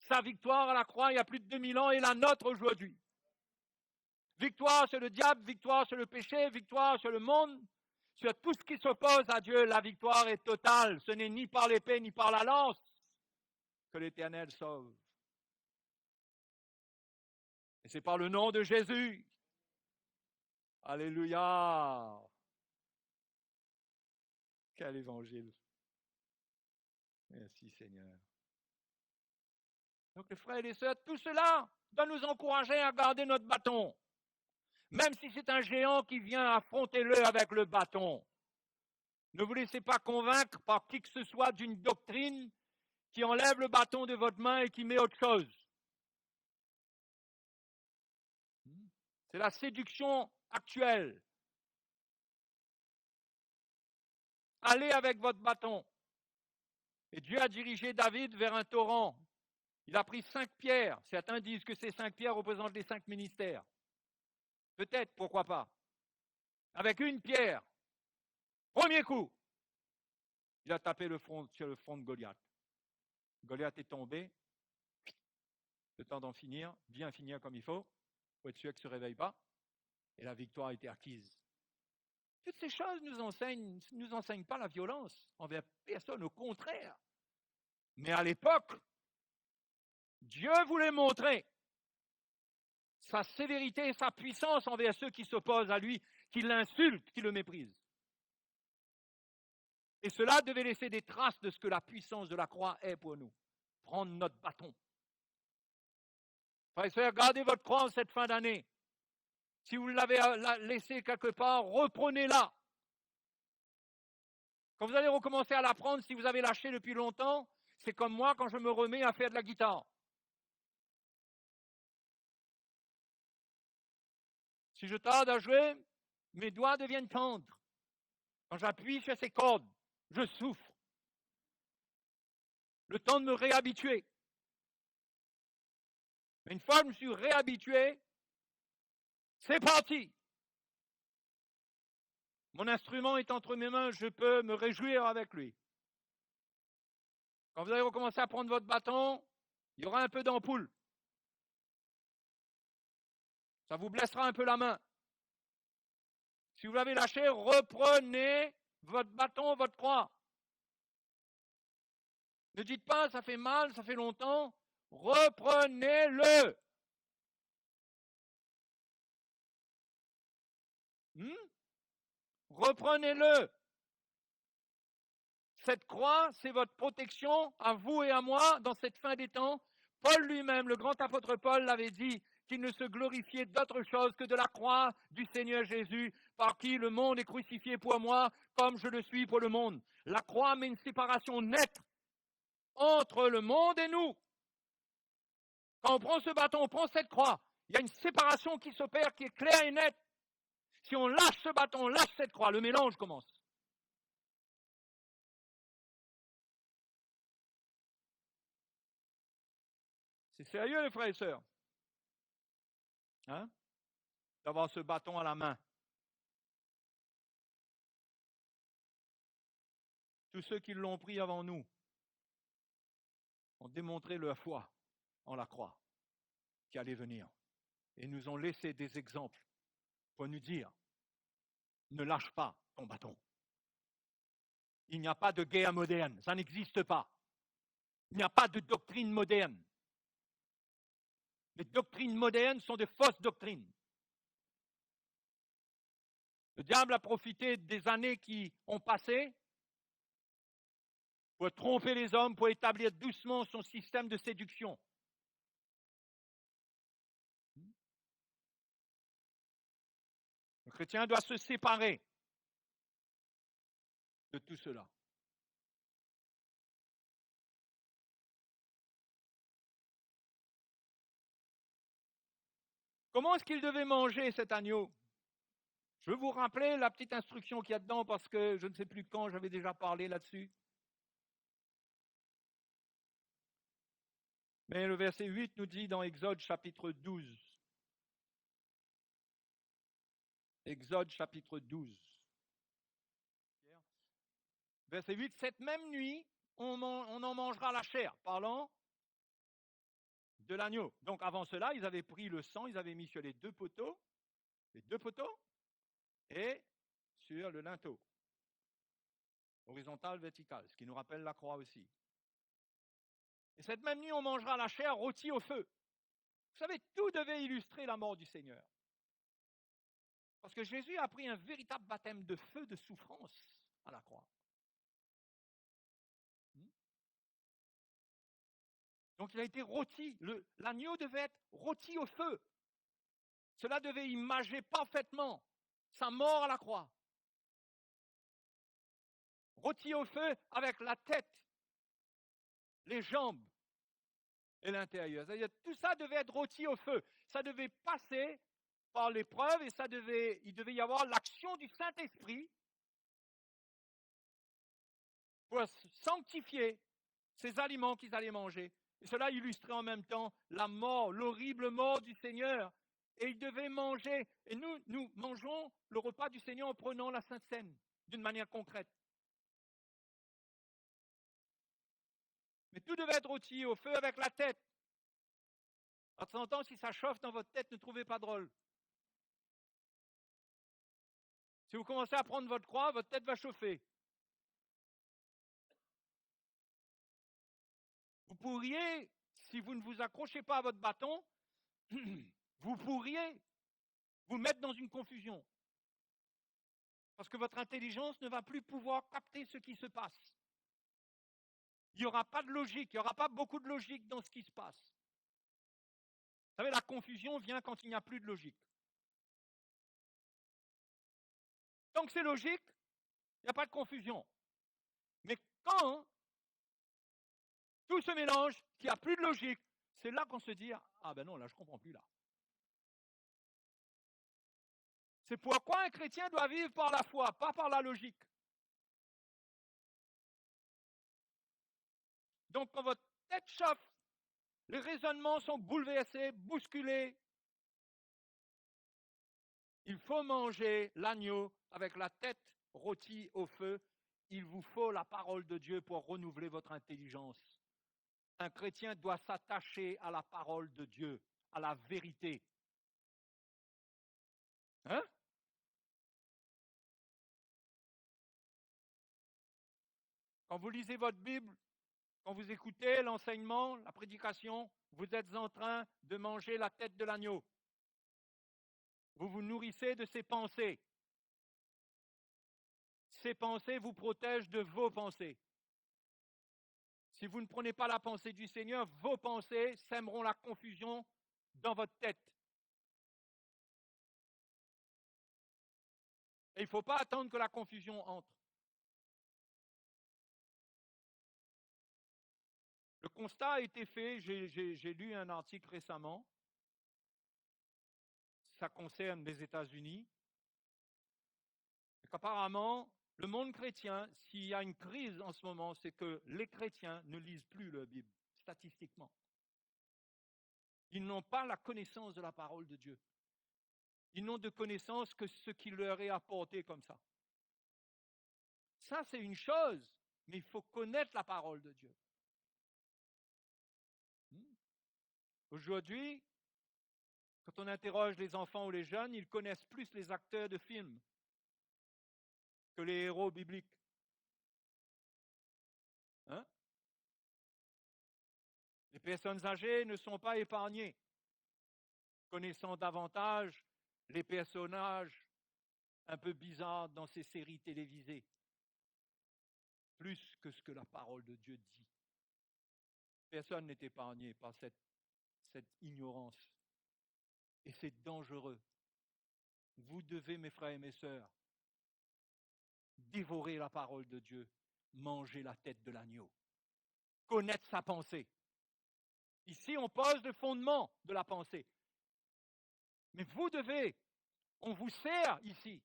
Speaker 1: Sa victoire à la croix il y a plus de 2000 ans est la nôtre aujourd'hui. Victoire sur le diable, victoire sur le péché, victoire sur le monde, sur tout ce qui s'oppose à Dieu. La victoire est totale. Ce n'est ni par l'épée ni par la lance que l'Éternel sauve. Et c'est par le nom de Jésus. Alléluia. Quel évangile. Merci Seigneur. Donc les frères et les sœurs, tout cela doit nous encourager à garder notre bâton. Même si c'est un géant qui vient, affrontez-le avec le bâton. Ne vous laissez pas convaincre par qui que ce soit d'une doctrine qui enlève le bâton de votre main et qui met autre chose. C'est la séduction actuelle. Allez avec votre bâton. Et Dieu a dirigé David vers un torrent. Il a pris 5 pierres. Certains disent que ces 5 pierres représentent les 5 ministères. Peut-être, pourquoi pas. Avec une pierre, premier coup, il a tapé sur le front de Goliath. Goliath est tombé. Le temps d'en finir, bien finir comme il faut, pour être sûr qu'il ne se réveille pas. Et la victoire a été acquise. Toutes ces choses nous enseignent pas la violence envers personne, au contraire. Mais à l'époque, Dieu voulait montrer sa sévérité et sa puissance envers ceux qui s'opposent à lui, qui l'insultent, qui le méprisent. Et cela devait laisser des traces de ce que la puissance de la croix est pour nous. Prendre notre bâton. Frères et sœurs, gardez votre croix en cette fin d'année. Si vous l'avez laissée quelque part, reprenez-la. Quand vous allez recommencer à l'apprendre, si vous avez lâché depuis longtemps, c'est comme moi quand je me remets à faire de la guitare. Si je tarde à jouer, mes doigts deviennent tendres. Quand j'appuie sur ces cordes, je souffre. Le temps de me réhabituer. Mais une fois que je me suis réhabitué, c'est parti. Mon instrument est entre mes mains, je peux me réjouir avec lui. Quand vous allez recommencer à prendre votre bâton, il y aura un peu d'ampoule. Ça vous blessera un peu la main. Si vous l'avez lâché, reprenez votre bâton, votre croix. Ne dites pas, ça fait mal, ça fait longtemps. Reprenez-le. Reprenez-le. Cette croix, c'est votre protection à vous et à moi dans cette fin des temps. Paul lui-même, le grand apôtre Paul, l'avait dit qu'il ne se glorifiait d'autre chose que de la croix du Seigneur Jésus, par qui le monde est crucifié pour moi, comme je le suis pour le monde. La croix met une séparation nette entre le monde et nous. Quand on prend ce bâton, on prend cette croix, il y a une séparation qui s'opère, qui est claire et nette. Si on lâche ce bâton, on lâche cette croix, le mélange commence. C'est sérieux, les frères et sœurs. Hein? D'avoir ce bâton à la main. Tous ceux qui l'ont pris avant nous ont démontré leur foi en la croix qui allait venir. Et nous ont laissé des exemples pour nous dire, ne lâche pas ton bâton. Il n'y a pas de guerre moderne, ça n'existe pas. Il n'y a pas de doctrine moderne. Les doctrines modernes sont de fausses doctrines. Le diable a profité des années qui ont passé pour tromper les hommes, pour établir doucement son système de séduction. Le chrétien doit se séparer de tout cela. Comment est-ce qu'il devait manger cet agneau? Je veux vous rappeler la petite instruction qu'il y a dedans parce que je ne sais plus quand j'avais déjà parlé là-dessus. Mais le verset 8 nous dit dans Exode chapitre 12. Exode chapitre 12. Verset 8, cette même nuit, on en mangera la chair, parlant de l'agneau. Donc avant cela, ils avaient pris le sang, ils avaient mis sur les 2 poteaux, les 2 poteaux et sur le linteau. Horizontal, vertical, ce qui nous rappelle la croix aussi. Et cette même nuit, on mangera la chair rôtie au feu. Vous savez, tout devait illustrer la mort du Seigneur. Parce que Jésus a pris un véritable baptême de feu, de souffrance à la croix. Donc il a été rôti. L'agneau devait être rôti au feu. Cela devait imager parfaitement sa mort à la croix. Rôti au feu avec la tête, les jambes et l'intérieur. C'est-à-dire tout ça devait être rôti au feu. Ça devait passer par l'épreuve et il devait y avoir l'action du Saint-Esprit pour sanctifier ces aliments qu'ils allaient manger. Et cela illustrait en même temps la mort, l'horrible mort du Seigneur. Et ils devaient manger. Et nous mangeons le repas du Seigneur en prenant la Sainte Seine d'une manière concrète. Mais tout devait être rôti au feu avec la tête. De temps en temps, si ça chauffe dans votre tête, ne trouvez pas drôle. Si vous commencez à prendre votre croix, votre tête va chauffer. Vous pourriez, si vous ne vous accrochez pas à votre bâton, vous pourriez vous mettre dans une confusion. Parce que votre intelligence ne va plus pouvoir capter ce qui se passe. Il n'y aura pas de logique, il n'y aura pas beaucoup de logique dans ce qui se passe. Vous savez, la confusion vient quand il n'y a plus de logique. Tant que c'est logique, il n'y a pas de confusion. Mais quand tout se mélange, qu'il n'y a plus de logique, c'est là qu'on se dit, ah ben non, là je ne comprends plus là. C'est pourquoi un chrétien doit vivre par la foi, pas par la logique. Donc quand votre tête chauffe, les raisonnements sont bouleversés, bousculés, il faut manger l'agneau avec la tête rôtie au feu. Il vous faut la parole de Dieu pour renouveler votre intelligence. Un chrétien doit s'attacher à la parole de Dieu, à la vérité. Hein? Quand vous lisez votre Bible, quand vous écoutez l'enseignement, la prédication, vous êtes en train de manger la tête de l'agneau. Vous vous nourrissez de ses pensées. Ces pensées vous protègent de vos pensées. Si vous ne prenez pas la pensée du Seigneur, vos pensées sèmeront la confusion dans votre tête. Et il ne faut pas attendre que la confusion entre. Le constat a été fait, j'ai lu un article récemment, ça concerne les États-Unis, qu'apparemment, le monde chrétien, s'il y a une crise en ce moment, c'est que les chrétiens ne lisent plus la Bible, statistiquement. Ils n'ont pas la connaissance de la parole de Dieu. Ils n'ont de connaissance que ce qui leur est apporté comme ça. Ça, c'est une chose, mais il faut connaître la parole de Dieu. Aujourd'hui, quand on interroge les enfants ou les jeunes, ils connaissent plus les acteurs de films que les héros bibliques. Hein? Les personnes âgées ne sont pas épargnées, connaissant davantage les personnages un peu bizarres dans ces séries télévisées, plus que ce que la parole de Dieu dit. Personne n'est épargné par cette ignorance. Et c'est dangereux. Vous devez, mes frères et mes sœurs, dévorer la parole de Dieu, manger la tête de l'agneau, connaître sa pensée. Ici, on pose le fondement de la pensée. Mais vous devez, on vous sert ici,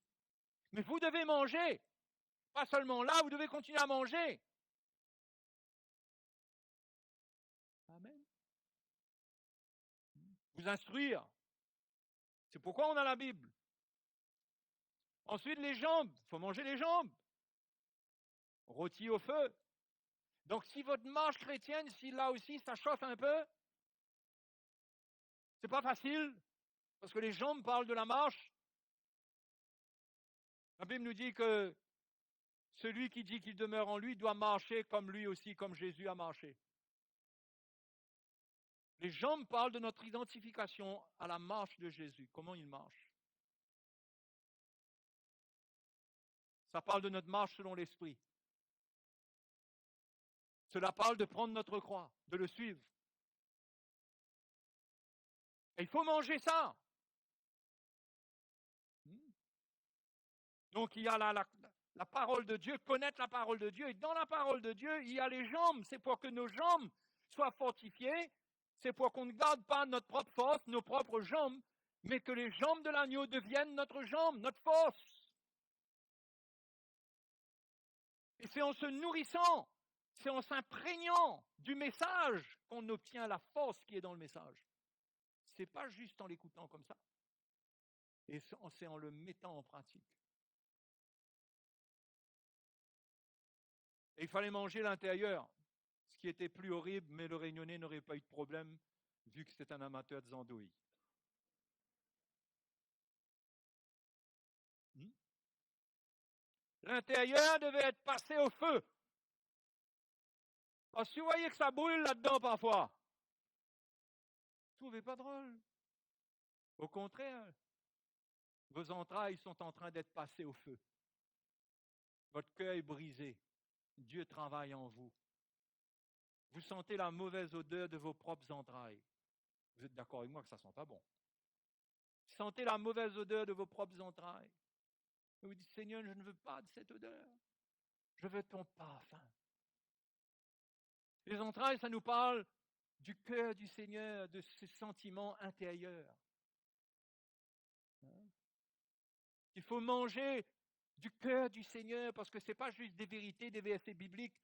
Speaker 1: mais vous devez manger. Pas seulement là, vous devez continuer à manger. Amen. Vous instruire. C'est pourquoi on a la Bible. Ensuite, les jambes. Il faut manger les jambes. Rôti au feu. Donc, si votre marche chrétienne, si là aussi ça chauffe un peu, c'est pas facile, parce que les jambes parlent de la marche, La Bible nous dit que celui qui dit qu'il demeure en lui doit marcher comme lui aussi, comme Jésus a marché. Les jambes parlent de notre identification à la marche de Jésus, comment il marche. Ça parle de notre marche selon l'esprit. Cela parle de prendre notre croix, de le suivre. Et il faut manger ça. Donc il y a la parole de Dieu, connaître la parole de Dieu. Et dans la parole de Dieu, il y a les jambes. C'est pour que nos jambes soient fortifiées. C'est pour qu'on ne garde pas notre propre force, nos propres jambes, mais que les jambes de l'agneau deviennent notre jambe, notre force. Et c'est en se nourrissant, c'est en s'imprégnant du message qu'on obtient la force qui est dans le message. Ce n'est pas juste en l'écoutant comme ça. Et c'est en le mettant en pratique. Et il fallait manger l'intérieur, ce qui était plus horrible, mais le Réunionnais n'aurait pas eu de problème, vu que c'est un amateur de andouilles. L'intérieur devait être passé au feu. Parce que vous voyez que ça brûle là-dedans parfois. Vous ne trouvez pas drôle? Au contraire, vos entrailles sont en train d'être passées au feu. Votre cœur est brisé. Dieu travaille en vous. Vous sentez la mauvaise odeur de vos propres entrailles. Vous êtes d'accord avec moi que ça ne sent pas bon. Vous sentez la mauvaise odeur de vos propres entrailles. Et vous dites, Seigneur, je ne veux pas de cette odeur. Je veux ton parfum. Les entrailles, ça nous parle du cœur du Seigneur, de ses sentiments intérieurs. Il faut manger du cœur du Seigneur parce que ce n'est pas juste des vérités, des versets bibliques,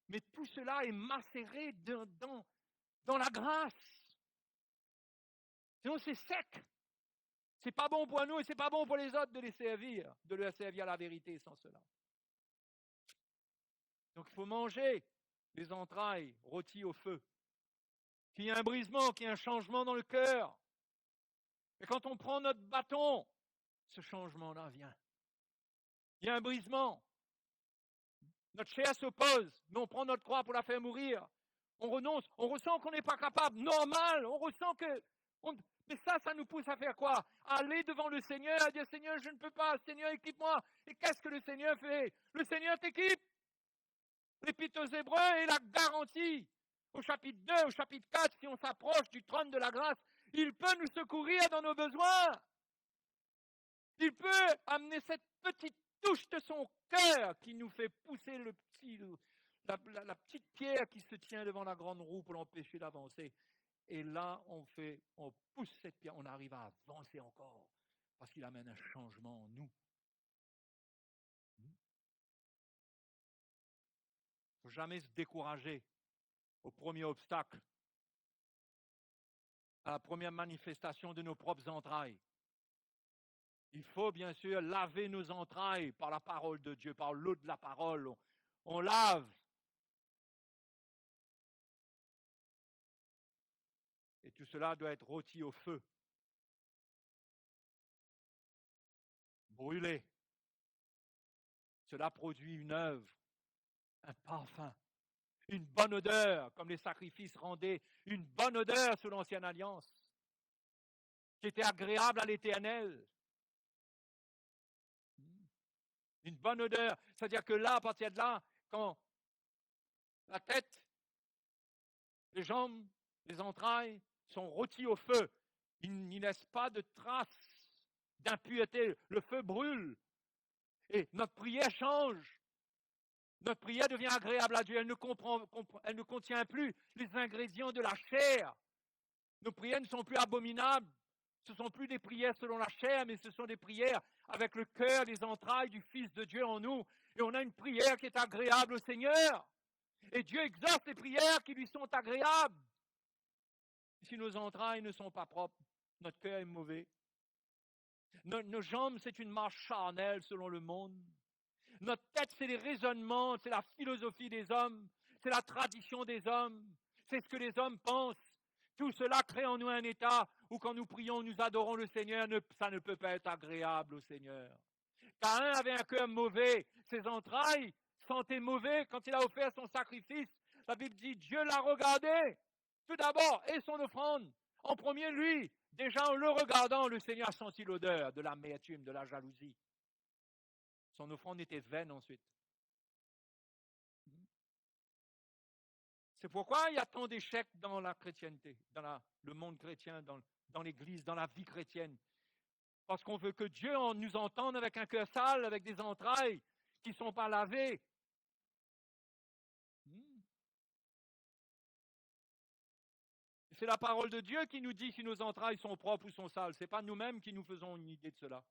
Speaker 1: mais tout cela est macéré dans la grâce. Sinon, c'est sec. C'est pas bon pour nous et c'est pas bon pour les autres de leur servir la vérité sans cela. Donc il faut manger les entrailles rôties au feu. Qu'il y ait un brisement, qu'il y ait un changement dans le cœur. Et quand on prend notre bâton, ce changement-là vient. Il y a un brisement. Notre chair s'oppose, mais on prend notre croix pour la faire mourir. On renonce, on ressent qu'on n'est pas capable. Normal, on ressent que... Mais ça nous pousse à faire quoi? Aller devant le Seigneur, à dire Seigneur, je ne peux pas, Seigneur, équipe-moi. Et qu'est-ce que le Seigneur fait? Le Seigneur t'équipe. L'Épître aux Hébreux est la garantie. Au chapitre 2, au chapitre 4, si on s'approche du trône de la grâce, il peut nous secourir dans nos besoins. Il peut amener cette petite touche de son cœur qui nous fait pousser la petite pierre qui se tient devant la grande roue pour l'empêcher d'avancer. Et là, on pousse cette pierre, on arrive à avancer encore parce qu'il amène un changement en nous. Il ne faut jamais se décourager au premier obstacle, à la première manifestation de nos propres entrailles. Il faut bien sûr laver nos entrailles par la parole de Dieu, par l'eau de la parole. On lave. Et tout cela doit être rôti au feu. Brûlé. Cela produit une œuvre, un parfum, une bonne odeur, comme les sacrifices rendaient une bonne odeur sous l'ancienne alliance, qui était agréable à l'Éternel. Une bonne odeur, c'est-à-dire que là, à partir de là, quand la tête, les jambes, les entrailles sont rôtis au feu, il n'y laisse pas de traces d'impureté. Le feu brûle et notre prière change. Notre prière devient agréable à Dieu. Elle ne contient plus les ingrédients de la chair. Nos prières ne sont plus abominables. Ce ne sont plus des prières selon la chair, mais ce sont des prières avec le cœur, les entrailles du Fils de Dieu en nous. Et on a une prière qui est agréable au Seigneur. Et Dieu exauce les prières qui lui sont agréables. Si nos entrailles ne sont pas propres, notre cœur est mauvais. Nos jambes, c'est une marche charnelle selon le monde. Notre tête, c'est les raisonnements, c'est la philosophie des hommes, c'est la tradition des hommes, c'est ce que les hommes pensent. Tout cela crée en nous un état où quand nous prions, nous adorons le Seigneur, ça ne peut pas être agréable au Seigneur. Caïn avait un cœur mauvais. Ses entrailles sentaient mauvais quand il a offert son sacrifice. La Bible dit, Dieu l'a regardé. Tout d'abord, et son offrande. En premier, lui. Déjà, en le regardant, le Seigneur a senti l'odeur de l'amertume, de la jalousie. Son offrande était vaine ensuite. C'est pourquoi il y a tant d'échecs dans la chrétienté, dans le monde chrétien, dans l'Église, dans la vie chrétienne. Parce qu'on veut que Dieu nous entende avec un cœur sale, avec des entrailles qui ne sont pas lavées. C'est la parole de Dieu qui nous dit si nos entrailles sont propres ou sont sales. Ce n'est pas nous-mêmes qui nous faisons une idée de cela.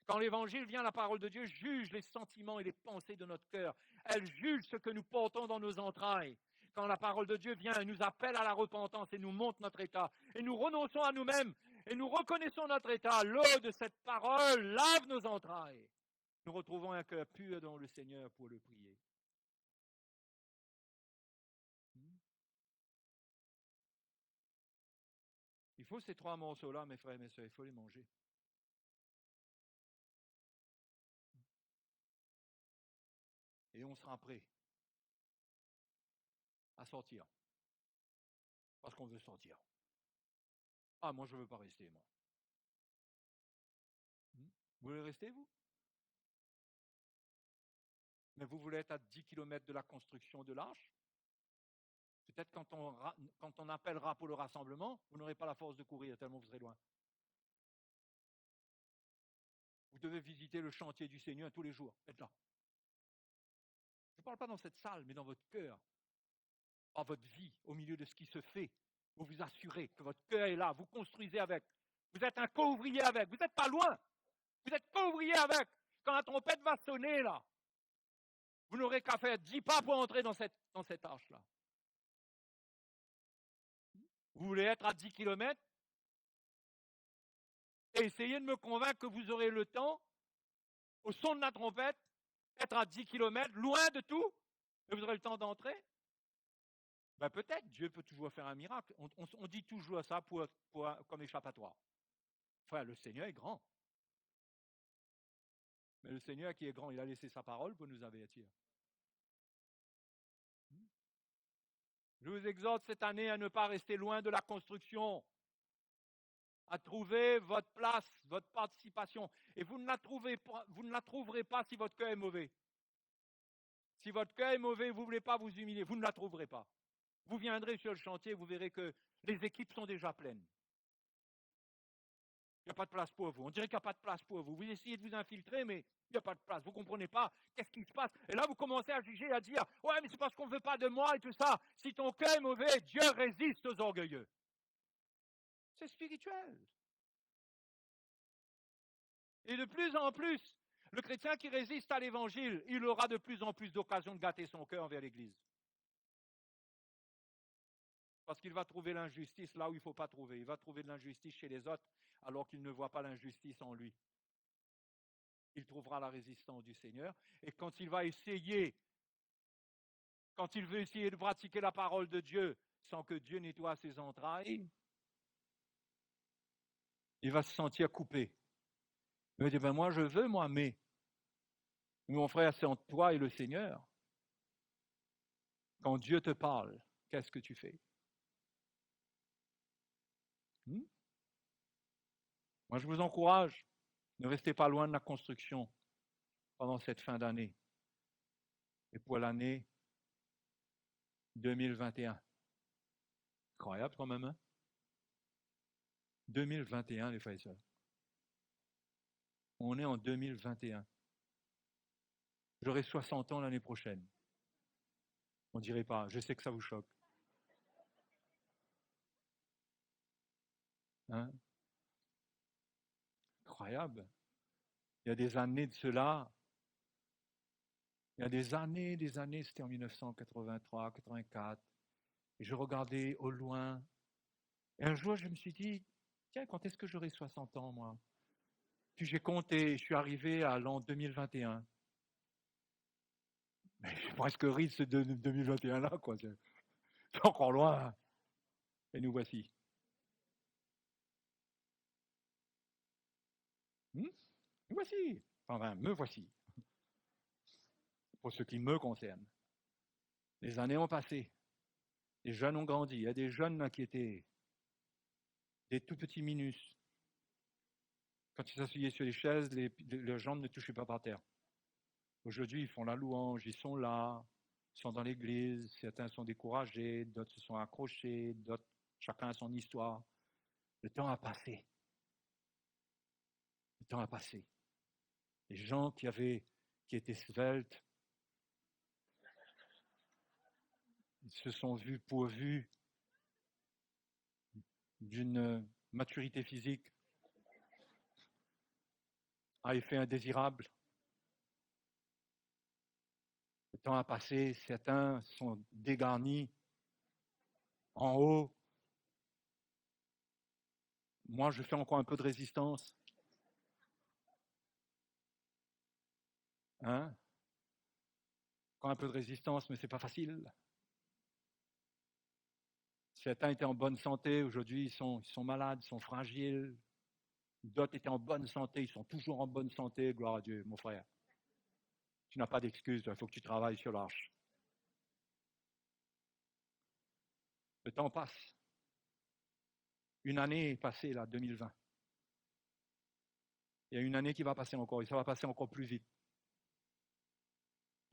Speaker 1: Quand l'Évangile vient, la parole de Dieu juge les sentiments et les pensées de notre cœur. Elle juge ce que nous portons dans nos entrailles. Quand la parole de Dieu vient, elle nous appelle à la repentance et nous montre notre état. Et nous renonçons à nous-mêmes et nous reconnaissons notre état. L'eau de cette parole lave nos entrailles. Nous retrouvons un cœur pur dans le Seigneur pour le prier. Il faut ces 3 morceaux-là, mes frères et mes sœurs, il faut les manger. Et on sera prêt à sortir. Parce qu'on veut sortir. Ah, moi, je ne veux pas rester, moi. Vous voulez rester, vous? Mais vous voulez être à 10 km de la construction de l'arche? Peut-être quand on appellera pour le rassemblement, vous n'aurez pas la force de courir tellement vous serez loin. Vous devez visiter le chantier du Seigneur tous les jours, être là. Je ne parle pas dans cette salle, mais dans votre cœur, dans votre vie, au milieu de ce qui se fait. Vous vous assurez que votre cœur est là, vous construisez avec. Vous êtes un co-ouvrier avec, vous n'êtes pas loin. Vous êtes co-ouvrier avec. Quand la trompette va sonner, là, vous n'aurez qu'à faire 10 pas pour entrer dans cette arche-là. Vous voulez être à 10 km et essayez de me convaincre que vous aurez le temps, au son de la trompette, être à 10 km, loin de tout, et vous aurez le temps d'entrer? Ben peut-être, Dieu peut toujours faire un miracle. On dit toujours ça comme échappatoire. Enfin, le Seigneur est grand. Mais le Seigneur qui est grand, il a laissé sa parole pour nous avertir. Je vous exhorte cette année à ne pas rester loin de la construction, à trouver votre place, votre participation. Et vous ne la trouverez pas si votre cœur est mauvais. Si votre cœur est mauvais, vous ne voulez pas vous humilier, vous ne la trouverez pas. Vous viendrez sur le chantier, vous verrez que les équipes sont déjà pleines. Il n'y a pas de place pour vous. On dirait qu'il n'y a pas de place pour vous. Vous essayez de vous infiltrer, mais il n'y a pas de place. Vous ne comprenez pas qu'est-ce qui se passe. Et là, vous commencez à juger, à dire, ouais, mais c'est parce qu'on ne veut pas de moi et tout ça. Si ton cœur est mauvais, Dieu résiste aux orgueilleux. C'est spirituel. Et de plus en plus, le chrétien qui résiste à l'évangile, il aura de plus en plus d'occasions de gâter son cœur envers l'Église. Parce qu'il va trouver l'injustice là où il ne faut pas trouver. Il va trouver de l'injustice chez les autres alors qu'il ne voit pas l'injustice en lui. Il trouvera la résistance du Seigneur. Et quand il veut essayer de pratiquer la parole de Dieu sans que Dieu nettoie ses entrailles, il va se sentir coupé. Il va dire, ben moi je veux, mais mon frère, c'est entre toi et le Seigneur. Quand Dieu te parle, qu'est-ce que tu fais? Moi, je vous encourage, ne restez pas loin de la construction pendant cette fin d'année et pour l'année 2021. Incroyable quand même, hein? 2021, les frères et sœurs. On est en 2021. J'aurai 60 ans l'année prochaine. On ne dirait pas, je sais que ça vous choque. Hein? Incroyable. Il y a des années de cela. Il y a des années, c'était en 1983, 84. Et je regardais au loin. Et un jour, je me suis dit, tiens, quand est-ce que j'aurai 60 ans, moi? Puis j'ai compté, je suis arrivé à l'an 2021. Mais je suis presque riche ce 2021-là, quoi. C'est encore loin. Et nous voici. Nous voici. Enfin, me voici, pour ce qui me concerne. Les années ont passé, les jeunes ont grandi. Il y a des jeunes là qui étaient des tout petits minus. Quand ils s'asseyaient sur les chaises, leurs jambes ne touchaient pas par terre. Aujourd'hui, ils font la louange, ils sont là, ils sont dans l'église, certains sont découragés, d'autres se sont accrochés, d'autres, chacun a son histoire. Le temps a passé. Le temps a passé. Les gens qui étaient sveltes, ils se sont vus pourvus d'une maturité physique à effet indésirable. Le temps a passé, certains sont dégarnis en haut. Moi, je fais encore un peu de résistance. Hein? Encore un peu de résistance, mais c'est pas facile. Certains étaient en bonne santé, aujourd'hui ils sont malades, ils sont fragiles. D'autres étaient en bonne santé, ils sont toujours en bonne santé, gloire à Dieu, mon frère. Tu n'as pas d'excuse, il faut que tu travailles sur l'arche. Le temps passe. Une année est passée, là, 2020. Il y a une année qui va passer encore, et ça va passer encore plus vite.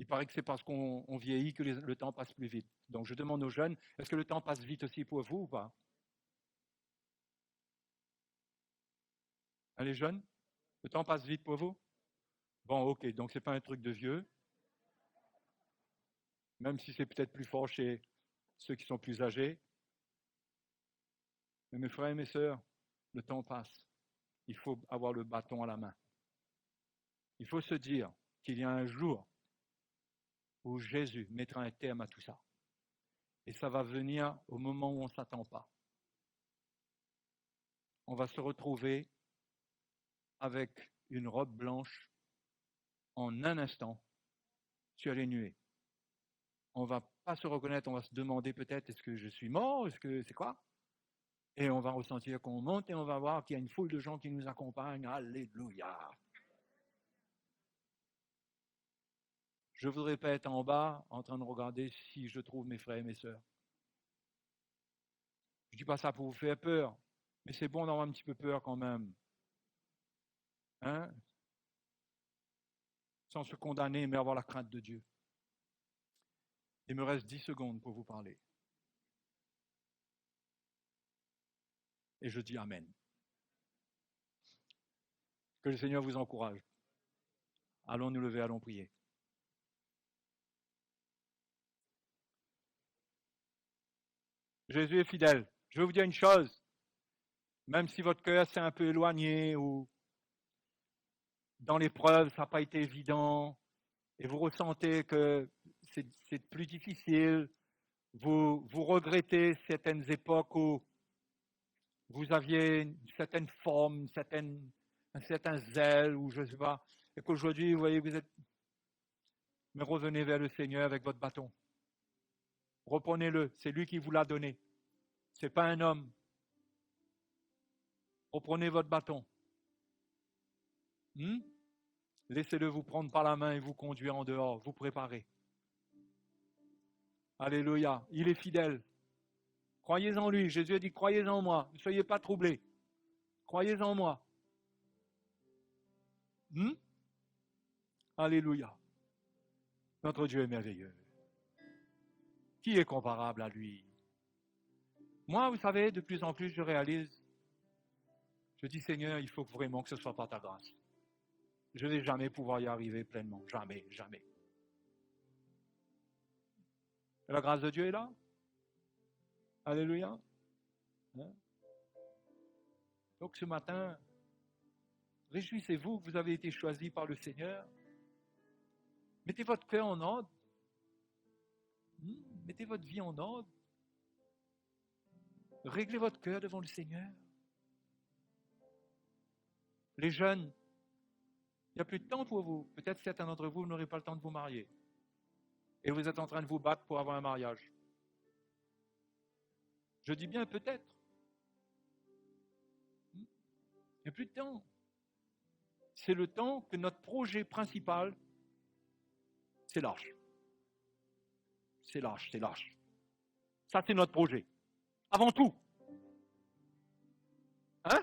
Speaker 1: Il paraît que c'est parce qu'on vieillit que le temps passe plus vite. Donc je demande aux jeunes, est-ce que le temps passe vite aussi pour vous ou pas? Hein, les jeunes? Le temps passe vite pour vous? Bon, ok, donc c'est pas un truc de vieux, même si c'est peut-être plus fort chez ceux qui sont plus âgés. Mais mes frères et mes sœurs, le temps passe. Il faut avoir le bâton à la main. Il faut se dire qu'il y a un jour où Jésus mettra un terme à tout ça. Et ça va venir au moment où on ne s'attend pas. On va se retrouver avec une robe blanche en un instant sur les nuées. On ne va pas se reconnaître, on va se demander peut-être est-ce que je suis mort, est-ce que c'est quoi? Et on va ressentir qu'on monte et on va voir qu'il y a une foule de gens qui nous accompagnent. Alléluia! Je ne voudrais pas être en bas en train de regarder si je trouve mes frères et mes sœurs. Je ne dis pas ça pour vous faire peur, mais c'est bon d'avoir un petit peu peur quand même. Hein? Sans se condamner, mais avoir la crainte de Dieu. Il me reste 10 secondes pour vous parler. Et je dis Amen. Que le Seigneur vous encourage. Allons nous lever, allons prier. Jésus est fidèle. Je vais vous dire une chose. Même si votre cœur s'est un peu éloigné ou dans l'épreuve, ça n'a pas été évident, et vous ressentez que c'est plus difficile, vous regrettez certaines époques où vous aviez une certaine forme, un certain zèle, ou je ne sais pas, et qu'aujourd'hui, vous voyez, vous êtes... Mais revenez vers le Seigneur avec votre bâton. Reprenez-le, c'est lui qui vous l'a donné. Ce n'est pas un homme. Reprenez votre bâton. Laissez-le vous prendre par la main et vous conduire en dehors, vous préparer. Alléluia, il est fidèle. Croyez en lui, Jésus a dit, croyez en moi, ne soyez pas troublés. Croyez en moi. Alléluia. Notre Dieu est merveilleux. Qui est comparable à lui? Moi, vous savez, de plus en plus, je réalise, je dis, Seigneur, il faut vraiment que ce soit par ta grâce. Je ne vais jamais pouvoir y arriver pleinement. Jamais, jamais. Et la grâce de Dieu est là. Alléluia. Donc ce matin, réjouissez-vous que vous avez été choisi par le Seigneur. Mettez votre cœur en ordre. Mettez votre vie en ordre. Réglez votre cœur devant le Seigneur. Les jeunes, il n'y a plus de temps pour vous. Peut-être certains d'entre vous n'aurez pas le temps de vous marier. Et vous êtes en train de vous battre pour avoir un mariage. Je dis bien peut-être. Il n'y a plus de temps. c'est le temps que notre projet principal, c'est l'arche. C'est l'arche, c'est l'arche. Ça, c'est notre projet. Avant tout. Hein?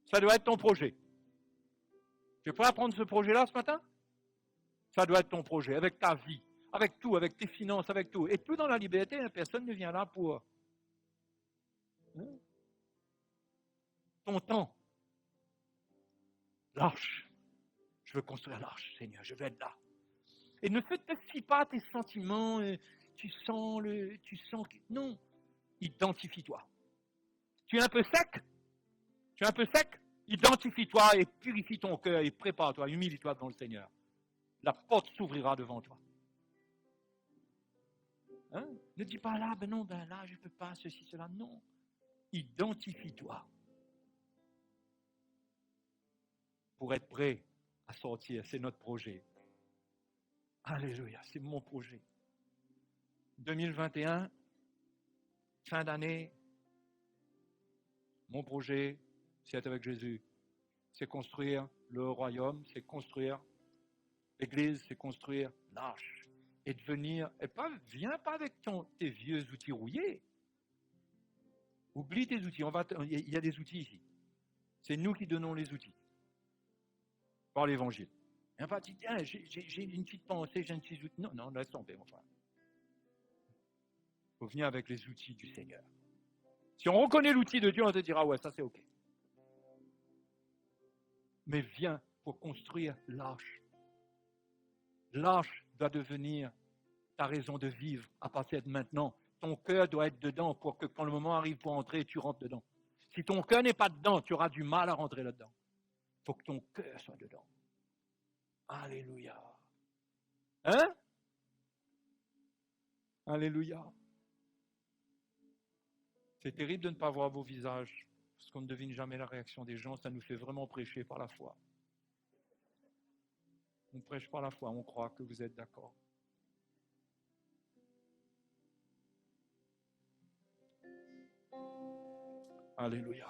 Speaker 1: Ça doit être ton projet. Tu es prêt à prendre ce projet-là ce matin? Ça doit être ton projet, avec ta vie, avec tout, avec tes finances, avec tout. Et tout dans la liberté, hein, personne ne vient là pour ton temps. L'arche. Je veux construire l'arche, Seigneur, je veux être là. Et ne te fie pas à tes sentiments, tu sens que... Non, identifie-toi. Tu es un peu sec? Tu es un peu sec? Identifie-toi et purifie ton cœur et prépare-toi, humilie-toi devant le Seigneur. La porte s'ouvrira devant toi. Hein? Ne dis pas là, ben non, ben là, je ne peux pas, ceci, cela. Non. Identifie-toi. Pour être prêt à sortir, c'est notre projet. Alléluia, c'est mon projet. 2021, fin d'année, mon projet, c'est être avec Jésus. C'est construire le royaume, c'est construire l'Église, c'est construire l'arche. Et devenir, viens pas avec tes vieux outils rouillés. Oublie tes outils. Il y a des outils ici. C'est nous qui donnons les outils. Par l'Évangile. Viens pas dire, tiens, j'ai une petite pensée, j'ai un petit outil. Non, laisse tomber, mon frère. Il faut venir avec les outils du Seigneur. Si on reconnaît l'outil de Dieu, on te dira, ouais, ça c'est OK. Mais viens pour construire l'arche. L'arche doit devenir ta raison de vivre à partir de maintenant. Ton cœur doit être dedans pour que quand le moment arrive pour entrer, tu rentres dedans. Si ton cœur n'est pas dedans, tu auras du mal à rentrer là-dedans. Il faut que ton cœur soit dedans. Alléluia. Hein? Alléluia. C'est terrible de ne pas voir vos visages, parce qu'on ne devine jamais la réaction des gens. Ça nous fait vraiment prêcher par la foi. On prêche par la foi, on croit que vous êtes d'accord. Alléluia.